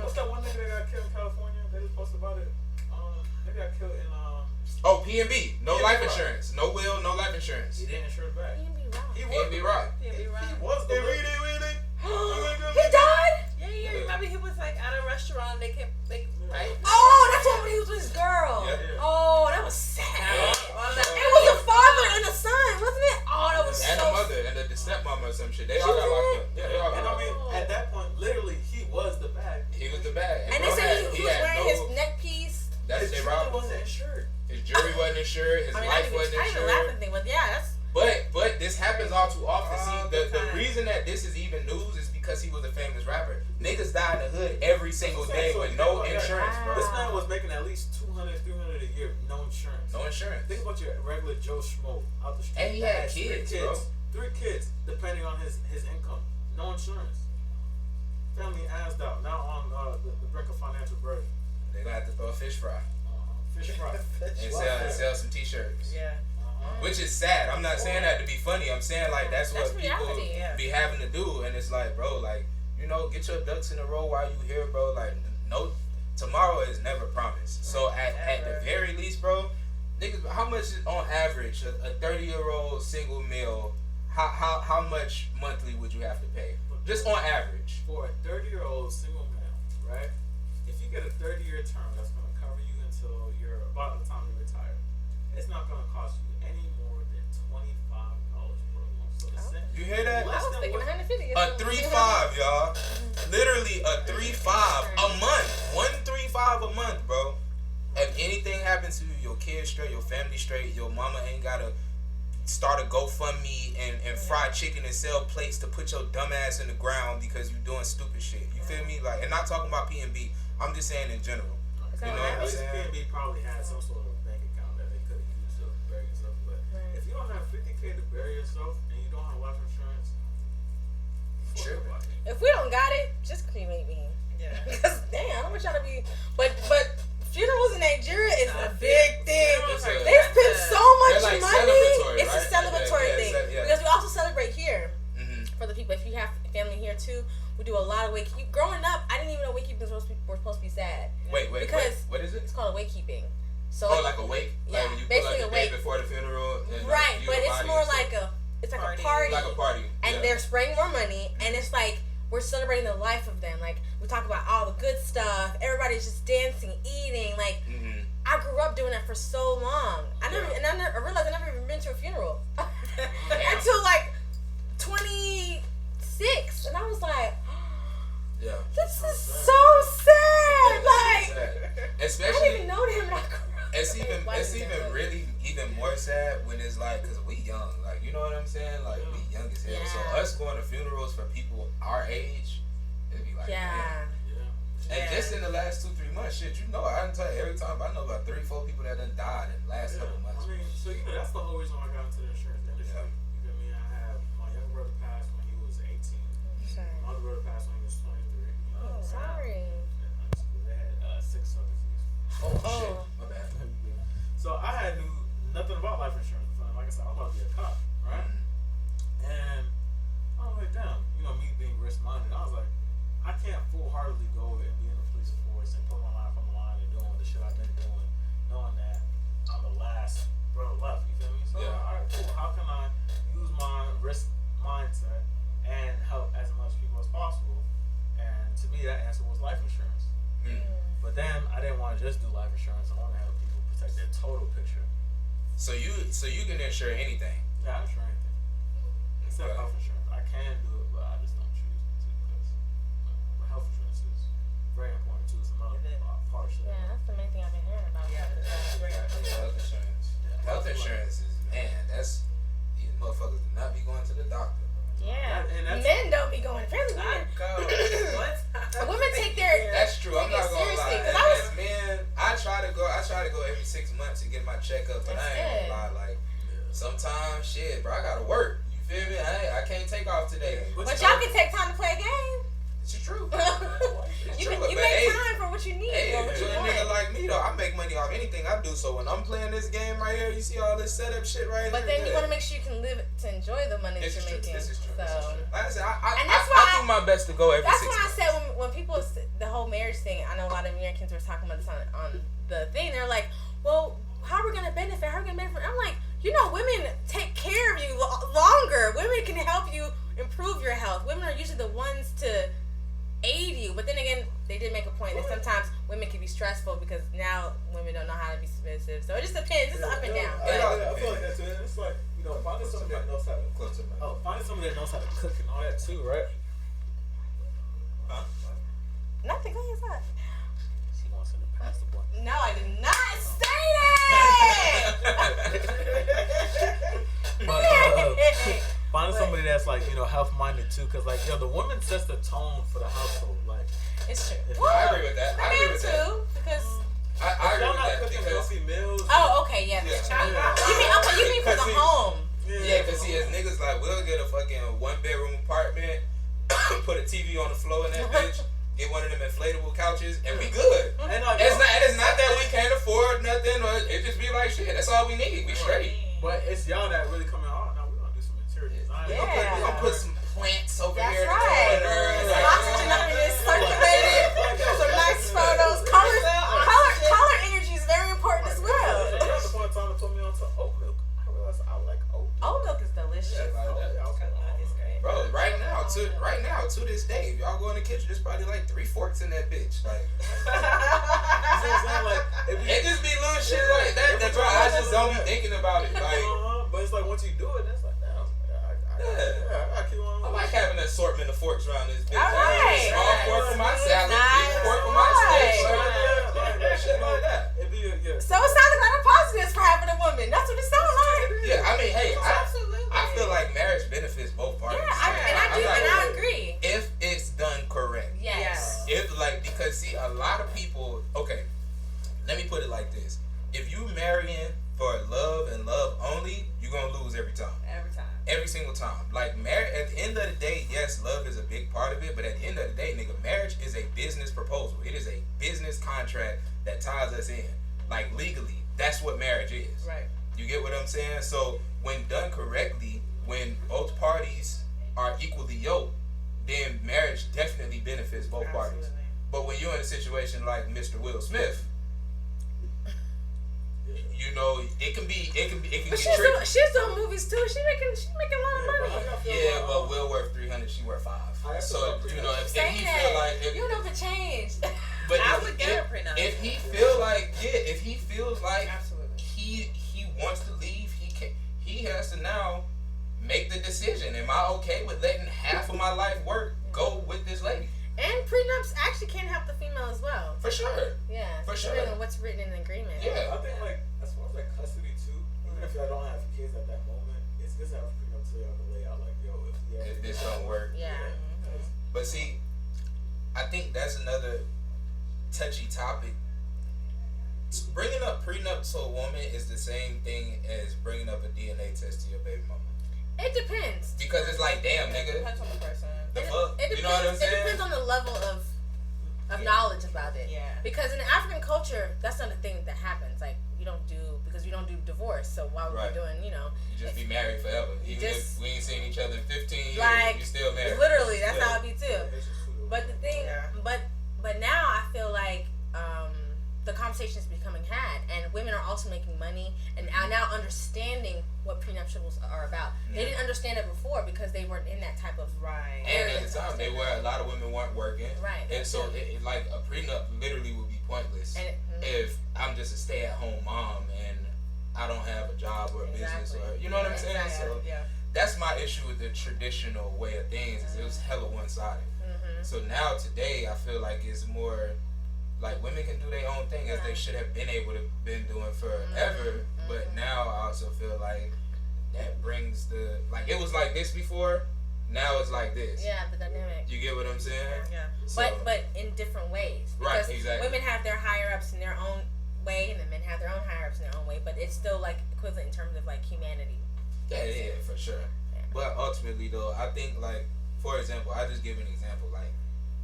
What's that one nigga that got killed in California? They just posted about it. They got killed in P&B, no life insurance, no will, no life insurance. He didn't insure the bag. He rock. He was the really. He died? Yeah. Remember he was like at a restaurant. They right. Oh, that's when he was with his girl. Yeah. Oh, that was sad. Yeah. It was a father and a son, wasn't it? Oh, that was And so a mother and the stepmama or some shit. They all got locked up. Yeah, they all got And locked up. at that point, literally, he was the bag. He was the bag. And they said he was wearing his neck piece. That's His their jewelry rob. wasn't insured. His jewelry wasn't insured. His life wasn't I didn't laugh insured. at thing, but yeah, that's. But this happens all too often. All See, the the time. reason that this is even news is because he was a famous rapper. Niggas die in the hood every single day with no insurance, bro. This man was making at least $200, $300 a year, no insurance. No insurance. Think about your regular Joe Schmo out the street. And he had kids, bro. 3 kids, depending on his income. No insurance. Family assed out. Now on the brink of financial burden. They're gonna have to throw a fish fry Fish fry. and sell some t-shirts. Yeah. Which is sad. I'm not saying that to be funny. I'm saying like that's what people reality, yeah. be having to do, and it's like, bro, like get your ducks in a row while you here, bro. Like, no, tomorrow is never promised. So at the very least, much on average a 30-year-old single male? How much monthly would you have to pay? Just on average. For a 30-year-old single male, right? If you get a 30-year term, that's going to cover you until you're about the time you retire. It's not going to cost you any more than $25 per month. So you hear that? I was thinking 150. A 3.5, y'all. Literally a 3.5 a month. 1.35 a month, bro. If anything happens to you, your kids straight, your family straight, your mama ain't gotta start a GoFundMe and fried chicken and sell plates to put your dumb ass in the ground because you doing stupid shit. You feel me? Like, and not talking about P&B. I'm just saying in general. You know what I'm saying? P&B probably had some sort of bank account that they could have used to bury yourself. But if you don't have $50K to bury yourself and you don't have life insurance, if we don't got it, just cremate me. Yeah. Because damn, I don't want y'all to be. But funerals in Nigeria is a big thing. They spend so much money. It's a celebratory thing because we also celebrate here for the people. If you have family here too, we do a lot of wakekeeping. Growing up, I didn't even know wakekeeping was supposed to be sad. Wait. What is it? It's called a wakekeeping. So like a wake? Yeah, like when you basically put like the day before the funeral. And right, like, but it's more like it's like a party. Like a party. And they're spraying more money, and it's like we're celebrating the life of them. Like, we talk about all the good stuff. Everybody's just dancing, eating. Like, I grew up doing that for so long. I realized I never even been to a funeral until like 26, and I was like, this is so sad. Like, especially, I didn't even know them. It's even more sad when it's like, cause we young, like, you know what I'm saying? Like, we young as hell. So us going to funerals for people our age, it'd be like, And just in the last 2-3 months, shit, you know, I didn't tell you every time. I know about 3-4 people that done died in the last couple months. I mean, so you know, that's the whole reason why I got into the insurance industry. You feel me? I have my younger brother passed when he was 18. My other brother passed when he was 23. Oh, sorry. They had 6 subsidies. Oh shit, my bad. So I knew nothing about life insurance. Like I said, I'm about to be a cop, right? And I was like, damn, you know, me being risk-minded, I was like, I can't full-heartedly go and be in the police force and put my life on the line and doing the shit I've been doing, knowing that I'm the last brother left. You feel me? So, all right, cool. How can I use my risk mindset and help as much people as possible? And to me, that answer was life insurance. But then I didn't want to just do life insurance. I want to help people protect their total picture. So you can insure anything. Yeah, I insure anything except health insurance. I can do it, but I just don't choose to because health insurance is very important too. It's another part of it. Yeah, that's the main thing I've been hearing about. Health insurance. Health insurance is, man, that's, these motherfuckers do not be going to the doctor. Yeah, men don't be going. Apparently, women take their. That's true. I'm not gonna seriously, lie. Man, I try to go every 6 months to get my checkup, but I ain't gonna lie. Like, sometimes, shit, bro, I gotta work. You feel me? I can't take off today. But y'all can take time to play a game. It's true. You make time for what you need. Hey, a nigga like me though, I make money off anything I do. So when I'm playing this game right here, you see all this setup shit right here. But then you want to make sure you can live to enjoy the money that you're making. This is true. So, like I said, I do my best to go every 6 months. That's why I said when people, the whole marriage thing, I know a lot of Americans were talking about this on the thing. They're like, well, how are we going to benefit? How are we going to benefit? I'm like, you know, women take care of you longer. Women can help you improve your health. Women are usually the ones to aid you. But then again, they did make a point that sometimes women can be stressful because now women don't know how to be submissive. So it just depends. It's up and down. I feel like that too. It's like, you know, finding somebody that knows how to cook and all that too, right? Nothing. Go ahead. She wants to pass the blunt. No, I did not say that. But finding somebody that's like, you know, health-minded too, because like, yo, the woman sets the tone for the household. Like, it's true. I agree with that. The man too, because I agree with that cooking because healthy meals. Oh, okay, yeah. You mean for the home? Yeah, because see, as niggas like, we'll get a fucking 1-bedroom apartment, put a TV on the floor in that bitch. Get one of them inflatable couches, and we good. And it's not that we can't afford nothing, or it just be like, shit, that's all we need. We straight. But it's y'all that really come in, oh, no, we're going to do some interior design. We're going to put some plants over here. That's right. Some oxygen up in this, circulated, some nice photos. Color energy is very important as well. That's the point of time to put me on top. right now, to this day, if y'all go in the kitchen, there's probably like 3 forks in that bitch. Like, it just be little shit like that. That's why I just don't be thinking about it. Like, but it's like once you do it, that's like, damn. I keep on. I like having an assortment of forks around this bitch. All right. Small fork for my salad, big fork for my steak. Shit like that. So it sounds like a lot of positives for having a woman. That's what it sounds like. Yeah, I mean, hey, I feel like marriage benefits both parties. Yeah, I agree. If it's done correct. Yes. If because see, a lot of people. Okay, let me put it like this: if you marrying for love and love only, you're gonna lose every time. Every single time. Like, at the end of the day, yes, love is a big part of it, but at the end of the day, nigga, marriage is a business proposal. It is a business contract that ties us in. Like, legally, that's what marriage is. Right. You get what I'm saying? So, when done correctly, when both parties are equally yoked, then marriage definitely benefits both parties. But when you're in a situation like Mr. Will Smith, you know, it can be tricky. She's doing movies too. She making a lot of money. Yeah, but Will worth 300, she worth 5. So you know, if he feel like you know, if it changed. But I would get a prenup. If he feels like Absolutely. he wants to leave, he has to now make the decision. Am I okay with letting half of my life work go with this lady? And prenups actually can help the female as well. For sure. Yeah. For sure. Depending on what's written in the agreement. Yeah. I think like as far as like custody too, even if y'all don't have kids at that moment, it's good to have a prenup so y'all can lay out like, yo, if this don't work. Yeah. But see, I think that's another touchy topic. Bringing up prenup to a woman is the same thing as bringing up a DNA test to your baby mama. It depends. Because it's like, damn, nigga. Depends on the person. The fuck? It depends, you know what I'm saying? It depends on the level of knowledge about it. Yeah. Because in the African culture, that's not a thing that happens. Like, we don't do divorce. So why would we doing, you know? You just be married forever. Even if we ain't seen each other in 15 years, you still married. Literally, that's how it be too. But the thing, Yeah. but now I feel like the conversation is becoming had, and women are also making money and are now understanding what prenuptials are about. They didn't understand it before because they weren't in that type of And at the time, a lot of women weren't working. Right. And so, like a prenup literally would be pointless if I'm just a stay-at-home mom and I don't have a job or a business or, you know what I'm saying? So that's my issue with the traditional way of things. Is it was hella one-sided. So now today, I feel like it's more like women can do their own thing as they should have been able to been doing forever. But now I also feel like that brings it was like this before. Now it's like this. Yeah, the dynamic. You get what I'm saying? Yeah. So, but in different ways. Right, Because exactly. women have their higher ups in their own way, and the men have their own higher ups in their own way. But it's still like equivalent in terms of like humanity. Yeah, for sure. Yeah. But ultimately, though, I think like, for example, I just give an example. Like,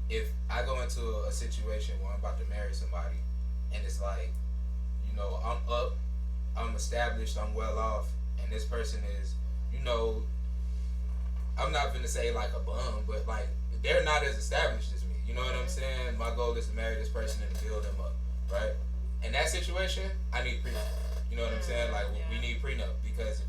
if I go into a situation where I'm about to marry somebody, and it's like, you know, I'm up, I'm established, I'm well off, and this person is, you know, I'm not gonna say like a bum, but like they're not as established as me. You know what I'm saying? My goal is to marry this person and to build them up, right? In that situation, I need prenup. You know what I'm saying? Like we need prenup because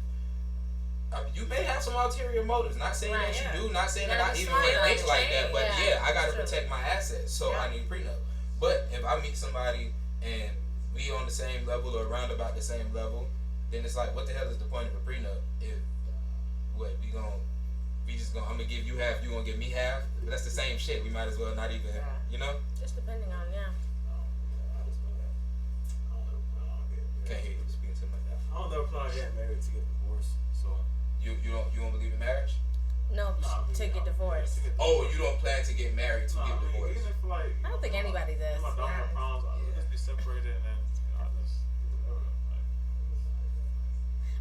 you may have some ulterior motives. Not saying that you do. Not saying that I even would think like that. But I gotta protect my assets, so I need prenup. But if I meet somebody and we on the same level or around about the same level, then it's like, what the hell is the point of a prenup? If I'm gonna give you half, you gonna give me half. But that's the same shit. We might as well not even, you know. Just depending on Can't hear you speaking to my dad. I don't never plan on getting married to get divorced. So you don't believe in marriage? No, to get divorced. Oh, you don't plan to get married to get divorced? Even if, like, I don't think anybody does. My daughter had problems. I'll just be separated and then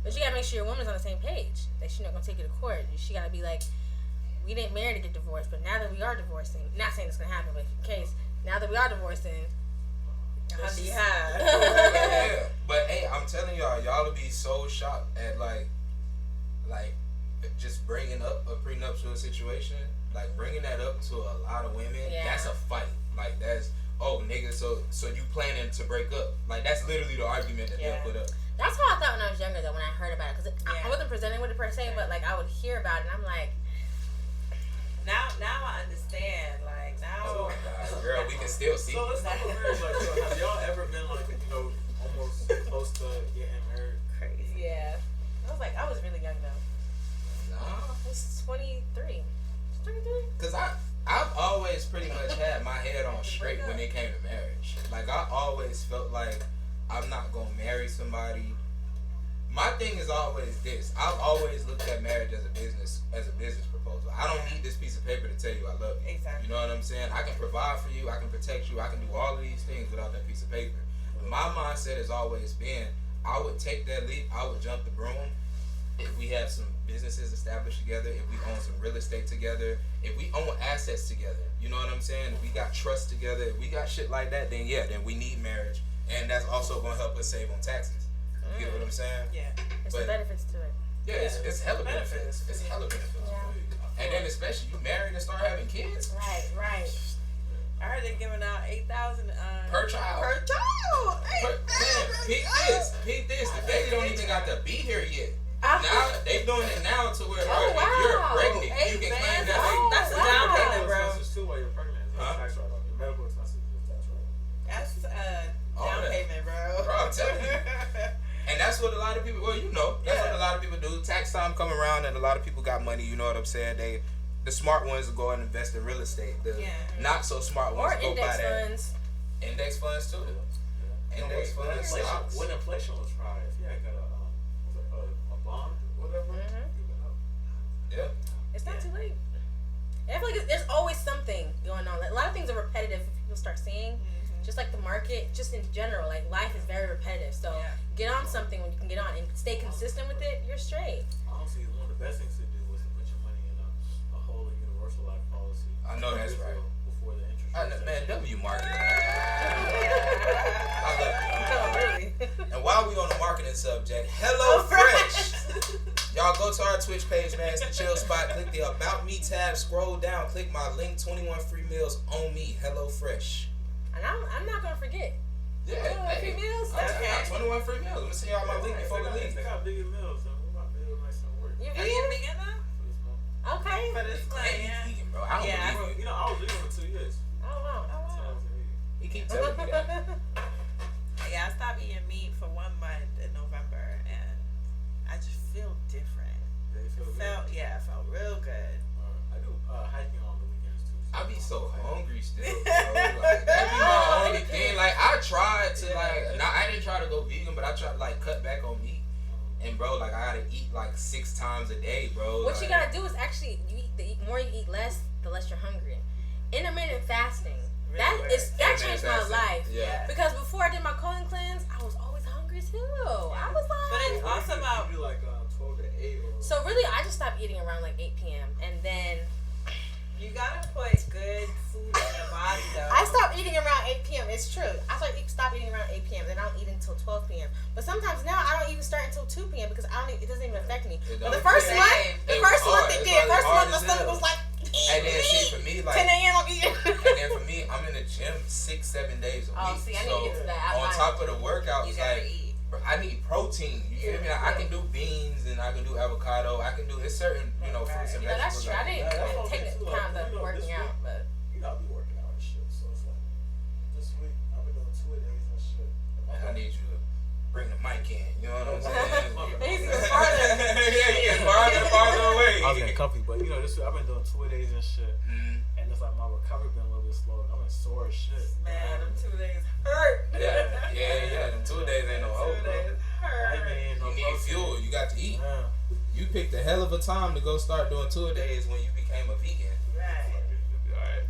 But you gotta make sure your woman's on the same page. That she's not gonna take you to court. She gotta be like, we didn't marry to get divorced, but now that we are divorcing, not saying it's gonna happen, but in case, now that we are divorcing, how do you have? Yeah. But hey, I'm telling y'all will be so shocked at like just bringing up a prenuptial situation, like bringing that up to a lot of women. Yeah. That's a fight. Like that's nigga, so you planning to break up? Like that's literally the argument that they'll put up. That's how I thought when I was younger, though, when I heard about it. Because I wasn't presenting with it per se, but, like, I would hear about it, and I'm like, Now I understand. Like now. Oh my God, girl, we can still see. So let's talk about marriage. Like, have y'all ever been like, almost close to getting married? Crazy. Yeah. I was really young though. Nah. I was 23. 23? Cause I've always pretty much had my head on straight when it came to marriage. Like I always felt like I'm not gonna marry somebody. My thing is always this. I've always looked at marriage as a business proposal. I don't need this piece of paper to tell you I love you. Exactly. You know what I'm saying? I can provide for you. I can protect you. I can do all of these things without that piece of paper. My mindset has always been, I would take that leap. I would jump the broom. If we have some businesses established together, if we own some real estate together, if we own assets together, you know what I'm saying? If we got trust together, if we got shit like that, then we need marriage. And that's also going to help us save on taxes. You get what I'm saying? Yeah. There's some benefits to it. Yeah, it's hella benefits. It's hella benefits. Yeah. And then especially you married and start having kids. Right. I heard they're giving out $8,000 per child. Per child. Man, peep this. The baby don't even got to be here yet. Now they doing it now to where if you're pregnant, you can claim that baby. That's a down payment, bro. Expenses too while you're pregnant. It's not tax write-off. Your medical expenses is tax write-off. That's down payment, bro. Bro, I'm telling you. And that's what a lot of people, that's what a lot of people do. Tax time come around and a lot of people got money, you know what I'm saying? The smart ones will go and invest in real estate. The not so smart ones go buy that. Funds. Index funds too. Index funds. When inflation was high, if you had got a bond, whatever, yeah. It's not too late. And I feel like there's always something going on. Like, a lot of things are repetitive if people start seeing. Just like the market, just in general, like life is very repetitive. So get on something when you can get on and stay consistent with it, you're straight. Honestly, one of the best things to do was to put your money in a whole universal life policy. I know that's right. Before the interest rate. W marketing. I love it. No, really. And while we on the marketing subject, Hello Fresh. Y'all go to our Twitch page, man. It's the Chill Spot. Click the About Me tab. Scroll down. Click my link. 21 free meals on me. Hello Fresh. And I'm not gonna forget. Yeah, free meals. Okay. 21 free meals. Let me see y'all my link before we leave. They got bigger meals, so we might be able to make some work. You Are you vegan now? Okay. For this month, Vegan, bro. I don't believe you. I was vegan for 2 years. Oh wow. He keep telling me that. Yeah, I stopped eating meat for 1 month in November, and I just feel different. They feel good. I felt real good. I do hiking on the weekends too. I be so hungry still, bro. Like, that be my only thing. Like, I tried to, I didn't try to go vegan, but I tried to, cut back on meat. And, bro, I gotta eat, 6 times a day, bro. What you gotta do is actually, the more you eat less, the less you're hungry. Intermittent fasting. That changed my life. Yeah. Because before I did my colon cleanse, I was always hungry too. I was like. But it's also about. You do 12 to 8 or. So really, I just stopped eating around 8 p.m. and then. You gotta put good food in your body though. I stopped eating around 8 p.m. It's true. I stopped eating around 8 p.m. Then I don't eat until 12 p.m. But sometimes now I don't even start until 2 p.m. because it doesn't even affect me. But the first month it did. First month my stomach was like. And then see for me 10 a.m. I'm eating. And then for me, I'm in the gym 6-7 days a week. Oh, see, I need to get to that. On top of the workouts, you gotta eat. I need protein. You feel me? I can do beans and I can do avocado. I can do certain fruits and vegetables. That's true. I didn't take the time of working out, but you gotta be working out and shit. So it's like this week I've been doing 2 days and shit. And I need you to bring the mic in. You know what I'm saying? he's even farther. Yeah, farther away. I was getting comfy, but this week I've been doing 2 days and shit. And it's like my recovery been a little bit slow. And I'm in sore as shit. Man, them 2 days hurt. Yeah. Them 2 days ain't no hope, bro. You need fuel. You got to eat. Man. You picked a hell of a time to go start doing 2 days when you became a vegan. Right. Alright.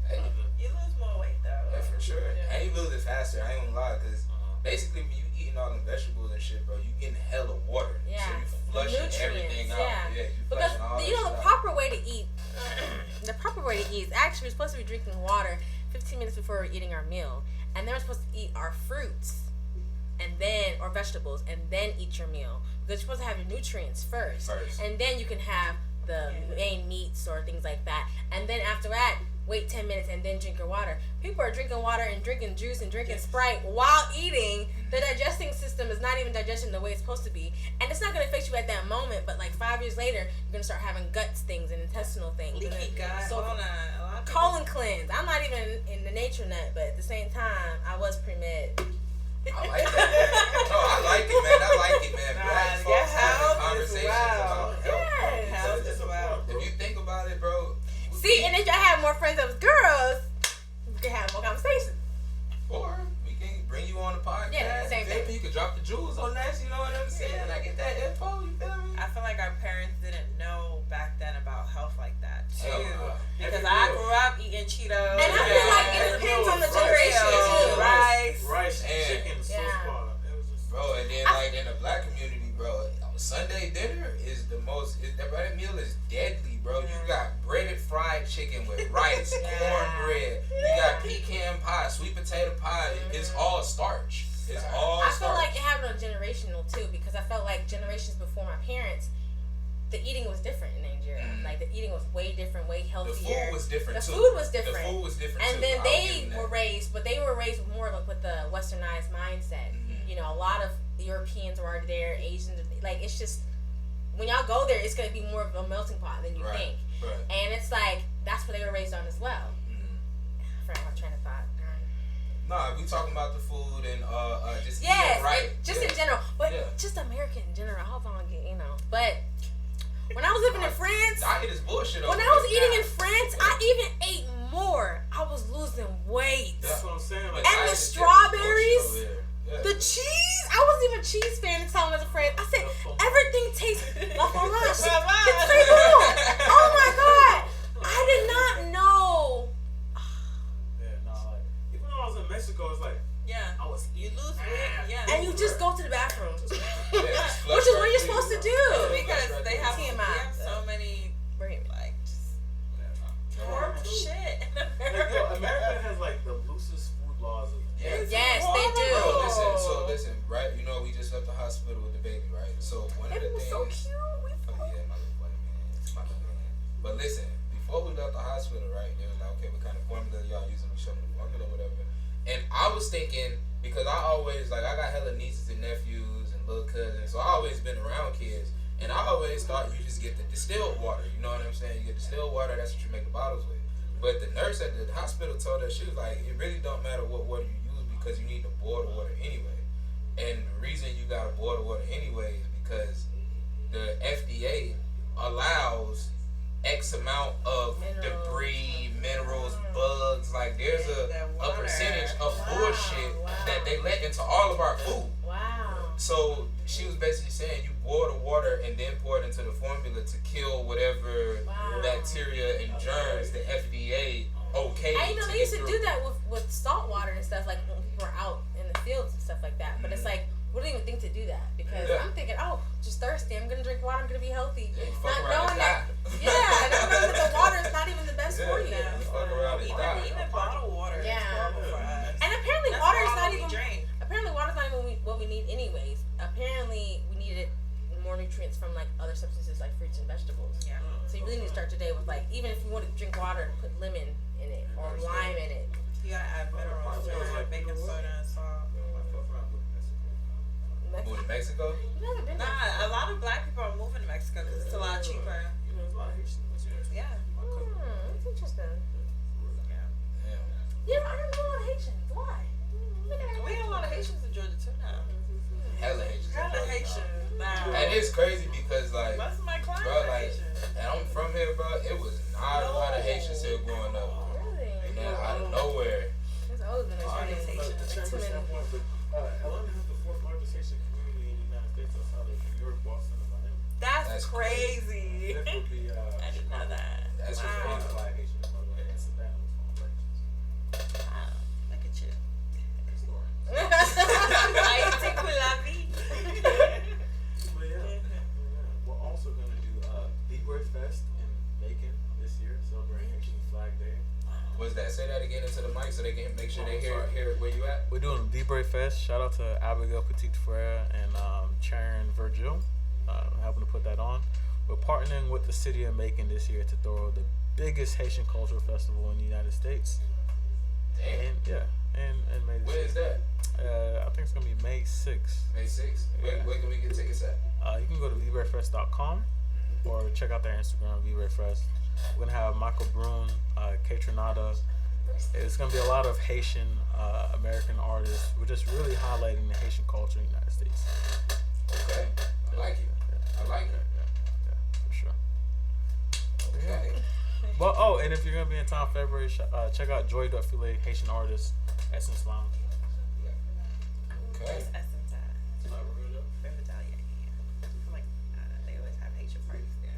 Hey, You lose more weight though. yeah, for sure. And you lose it faster. I ain't gonna lie, because basically when you eating all them vegetables and shit, bro, you getting hella water. Yeah. So you flushing everything out. Yeah. You Because flushing all that the shit proper way to eat. The proper way to eat is actually we're supposed to be drinking water 15 minutes before we're eating our meal, and then we're supposed to eat our fruits, or vegetables, and then eat your meal. Because you're supposed to have your nutrients first. And then you can have the main meats or things like that, and then after that wait 10 minutes and then drink your water. People are drinking water and drinking juice and drinking Sprite while eating. The digesting system is not even digesting the way it's supposed to be. And it's not going to affect you at that moment, but like 5 years later, you're going to start having guts things and intestinal things. Leaky gut. So, hold on. A lot of colon cleanse. I'm not even in the nature nut, but at the same time, I was pre-med. I like that. No, I like it, man. I like it, man. Black folks having conversations about health. Yes. Health is wild. If you think about it, bro. See, and if y'all have more friends that was girls, you can have more conversations. Or we can bring you on the podcast. Yeah, same thing. You can drop the jewels on that, you know what I'm saying? I get that info, you feel me? I feel like our parents didn't know back then about health like that too. Because Every I meal. grew up eating Cheetos. And I feel like it depends on the generation too. Rice. And chicken, so Yeah. squad. It was just Bro, and then like in the black community, bro, Sunday dinner is the most, that meal is deadly, bro. You got breaded fried chicken with rice, cornbread. You got pecan pie, sweet potato pie. It's all starch. It's all I starch. feel like it happened on generational too, because I felt like generations before my parents, the eating was different in Nigeria. Like the eating was way different, way the healthier. food was different too. The food was different. The food was different And too. then I'll they give you that. were raised, but they were raised more of with the westernized mindset. You know, a lot of Europeans were already there, Asians, like it's just, when y'all go there, it's going to be more of a melting pot than you think. Right. And it's like, that's what they were raised on as well. I forgot my train of thought. Nah, we talking about the food and just Yes, eating right. just in general. But just American in general. Hold on, you know. But when I was living in France, diet is bullshit. when I was eating in France, I even ate more. I was losing weight. that's what I'm saying. Like, And the strawberries, the cheese. I wasn't even a cheese fan until I was a friend. I said, everything tastes la fromage. It's très bon. Oh my God. I did not know. yeah, no, like even when I was in Mexico, it's like I was You lose weight. And you just go to the bathroom. just Which is what you're supposed to do. Because they have, TMI. we have so many like just horrible shit. like, yo, America has like the loosest food laws of Yes, they do. Bro, listen, right? You know, we just left the hospital with the baby, right? So one of the It was things. so cute. Yeah, my little boy, man. It's my little man. But listen, before we left the hospital, right? They was like, okay, what kind of formula y'all using? We showed them the formula, whatever. And I was thinking, because I always, like, I got hella nieces and nephews and little cousins, so I always been around kids. And I always thought you just get the distilled water. You know what I'm saying? You get distilled water, that's what you make the bottles with. But the nurse at the hospital told us, she was like, it really don't matter what water you use because you need to boil the water anyway. And the reason you gotta boil the water anyway is because the FDA allows X amount of debris, minerals, bugs. Like there's a percentage of bullshit that they let into all of our food. Wow. So she was basically saying you boil the water and then pour it into the formula to kill whatever bacteria and germs the FDA okay. I know they used to do that with salt water and stuff, like when people are out in the fields and stuff like that. But it's like, we don't even think to do that because I'm thinking, oh, just thirsty. I'm gonna drink water. I'm gonna be healthy. Not knowing that, not knowing that the water is not even the best for you. Even bottled water. Yeah. Is horrible for us. And apparently, That's water is all not we even. drink. Apparently, water's not even what we need anyways. Apparently, we needed more nutrients from like other substances like fruits and vegetables. Yeah. So you really need to start today with like, even if you want to drink water, put lemon in it or lime in it. You gotta add minerals, baking soda and salt. Moving to Mexico? You never been there. Nah, a lot of black people are moving to Mexico because it's a lot cheaper. Yeah. That's interesting. Damn. Yeah, I don't know a lot of Haitians. Why? We have a lot of Haitians in Georgia too now. Hella Haitians. Hella Haitians now. And it's crazy because like, Most of my clients bro, are like, Haitian. and I'm from here, bro. It was not a lot of Haitians here growing up. Really? And then out of nowhere, It's always been a The Haitian. chamber standpoint, but Atlanta has the fourth largest Haitian community in the United States outside of New York, Boston, and Miami. That's crazy. That would be I didn't know that. that's Wow. what's crazy. black Haitians, by the way, and Savannah was one black Haitians. Wow. Look at you. Good story. Haiti pour la vie. But we're also gonna do Libre Fest in Macon this year, celebrating Haitian Flag Day. What's that? Say that again into the mic so they can make sure they hear where you at. We're doing Libre Fest. Shout out to Abigail Petit Frere and Sharon Virgil, helping to put that on. We're partnering with the city of Macon this year to throw the biggest Haitian cultural festival in the United States. Damn. And May When is that? I think it's gonna be May 6th. May 6th. Where can we get tickets at? You can go to VibreFest.com or check out their Instagram, VibreFest. We're gonna have Michael Brune, Katrinata. It's gonna be a lot of Haitian American artists. We're just really highlighting the Haitian culture in the United States. Okay, I like it. I like it. Yeah, for sure. Okay. Well, and if you're gonna be in town February, check out Joy Filet Haitian artist Essence Lounge. Okay. Where's Essence at? Riverdale, yeah. I feel like they always have Haitian parties there.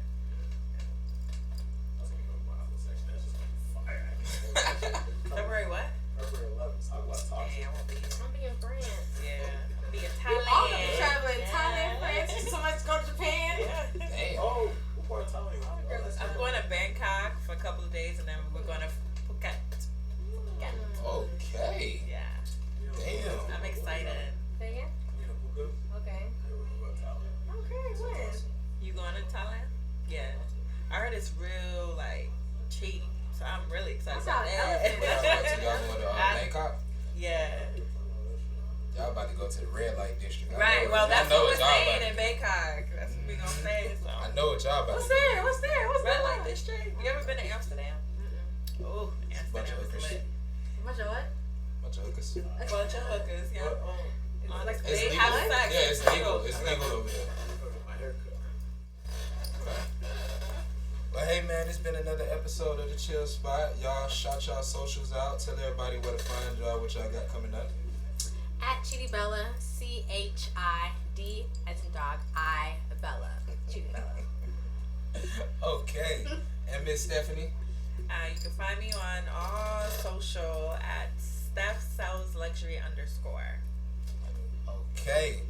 February what? February 11th. Dang, I won't be here. I'll be in France. Yeah. I'll be in We Thailand. all gonna be traveling. Thailand, France. So much to go to Japan. Damn. Oh, what part of Thailand? I'm going to Bangkok for a couple of days and then we're going to Phuket. Okay. Yeah. Damn. I'm excited. Say again? Okay. Okay, when? You going to Thailand? Yeah. I heard it's real, like, cheap. So I'm really excited That's about how that. Y'all going to Bangkok? Yeah. Y'all about to go to the red light district. Right. Well, that's what we're saying in to Bangkok. That's what we're going to say. So. I know what y'all about What's to do. there? What's there? What's Red there? Light District? You ever been to Amsterdam? Oh, Bunch Amsterdam of is hookers. lit. Bunch of what? Bunch of hookers. Bunch of hookers, yeah. Like It's They legal. have sex. Yeah, it's legal. It's legal over there. Okay. Well, hey man, it's been another episode of the Chill Spot. Y'all shout y'all socials out. Tell everybody where to find y'all, what y'all got coming up. At Chidi Bella, CHID as in dog, I Bella. Chidi Bella. Okay. And Miss Stephanie. You can find me on all social at Steph Sells Luxury _. Okay.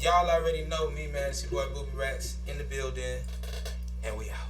Y'all already know me, man. It's your boy Booby Rats in the building. And we out.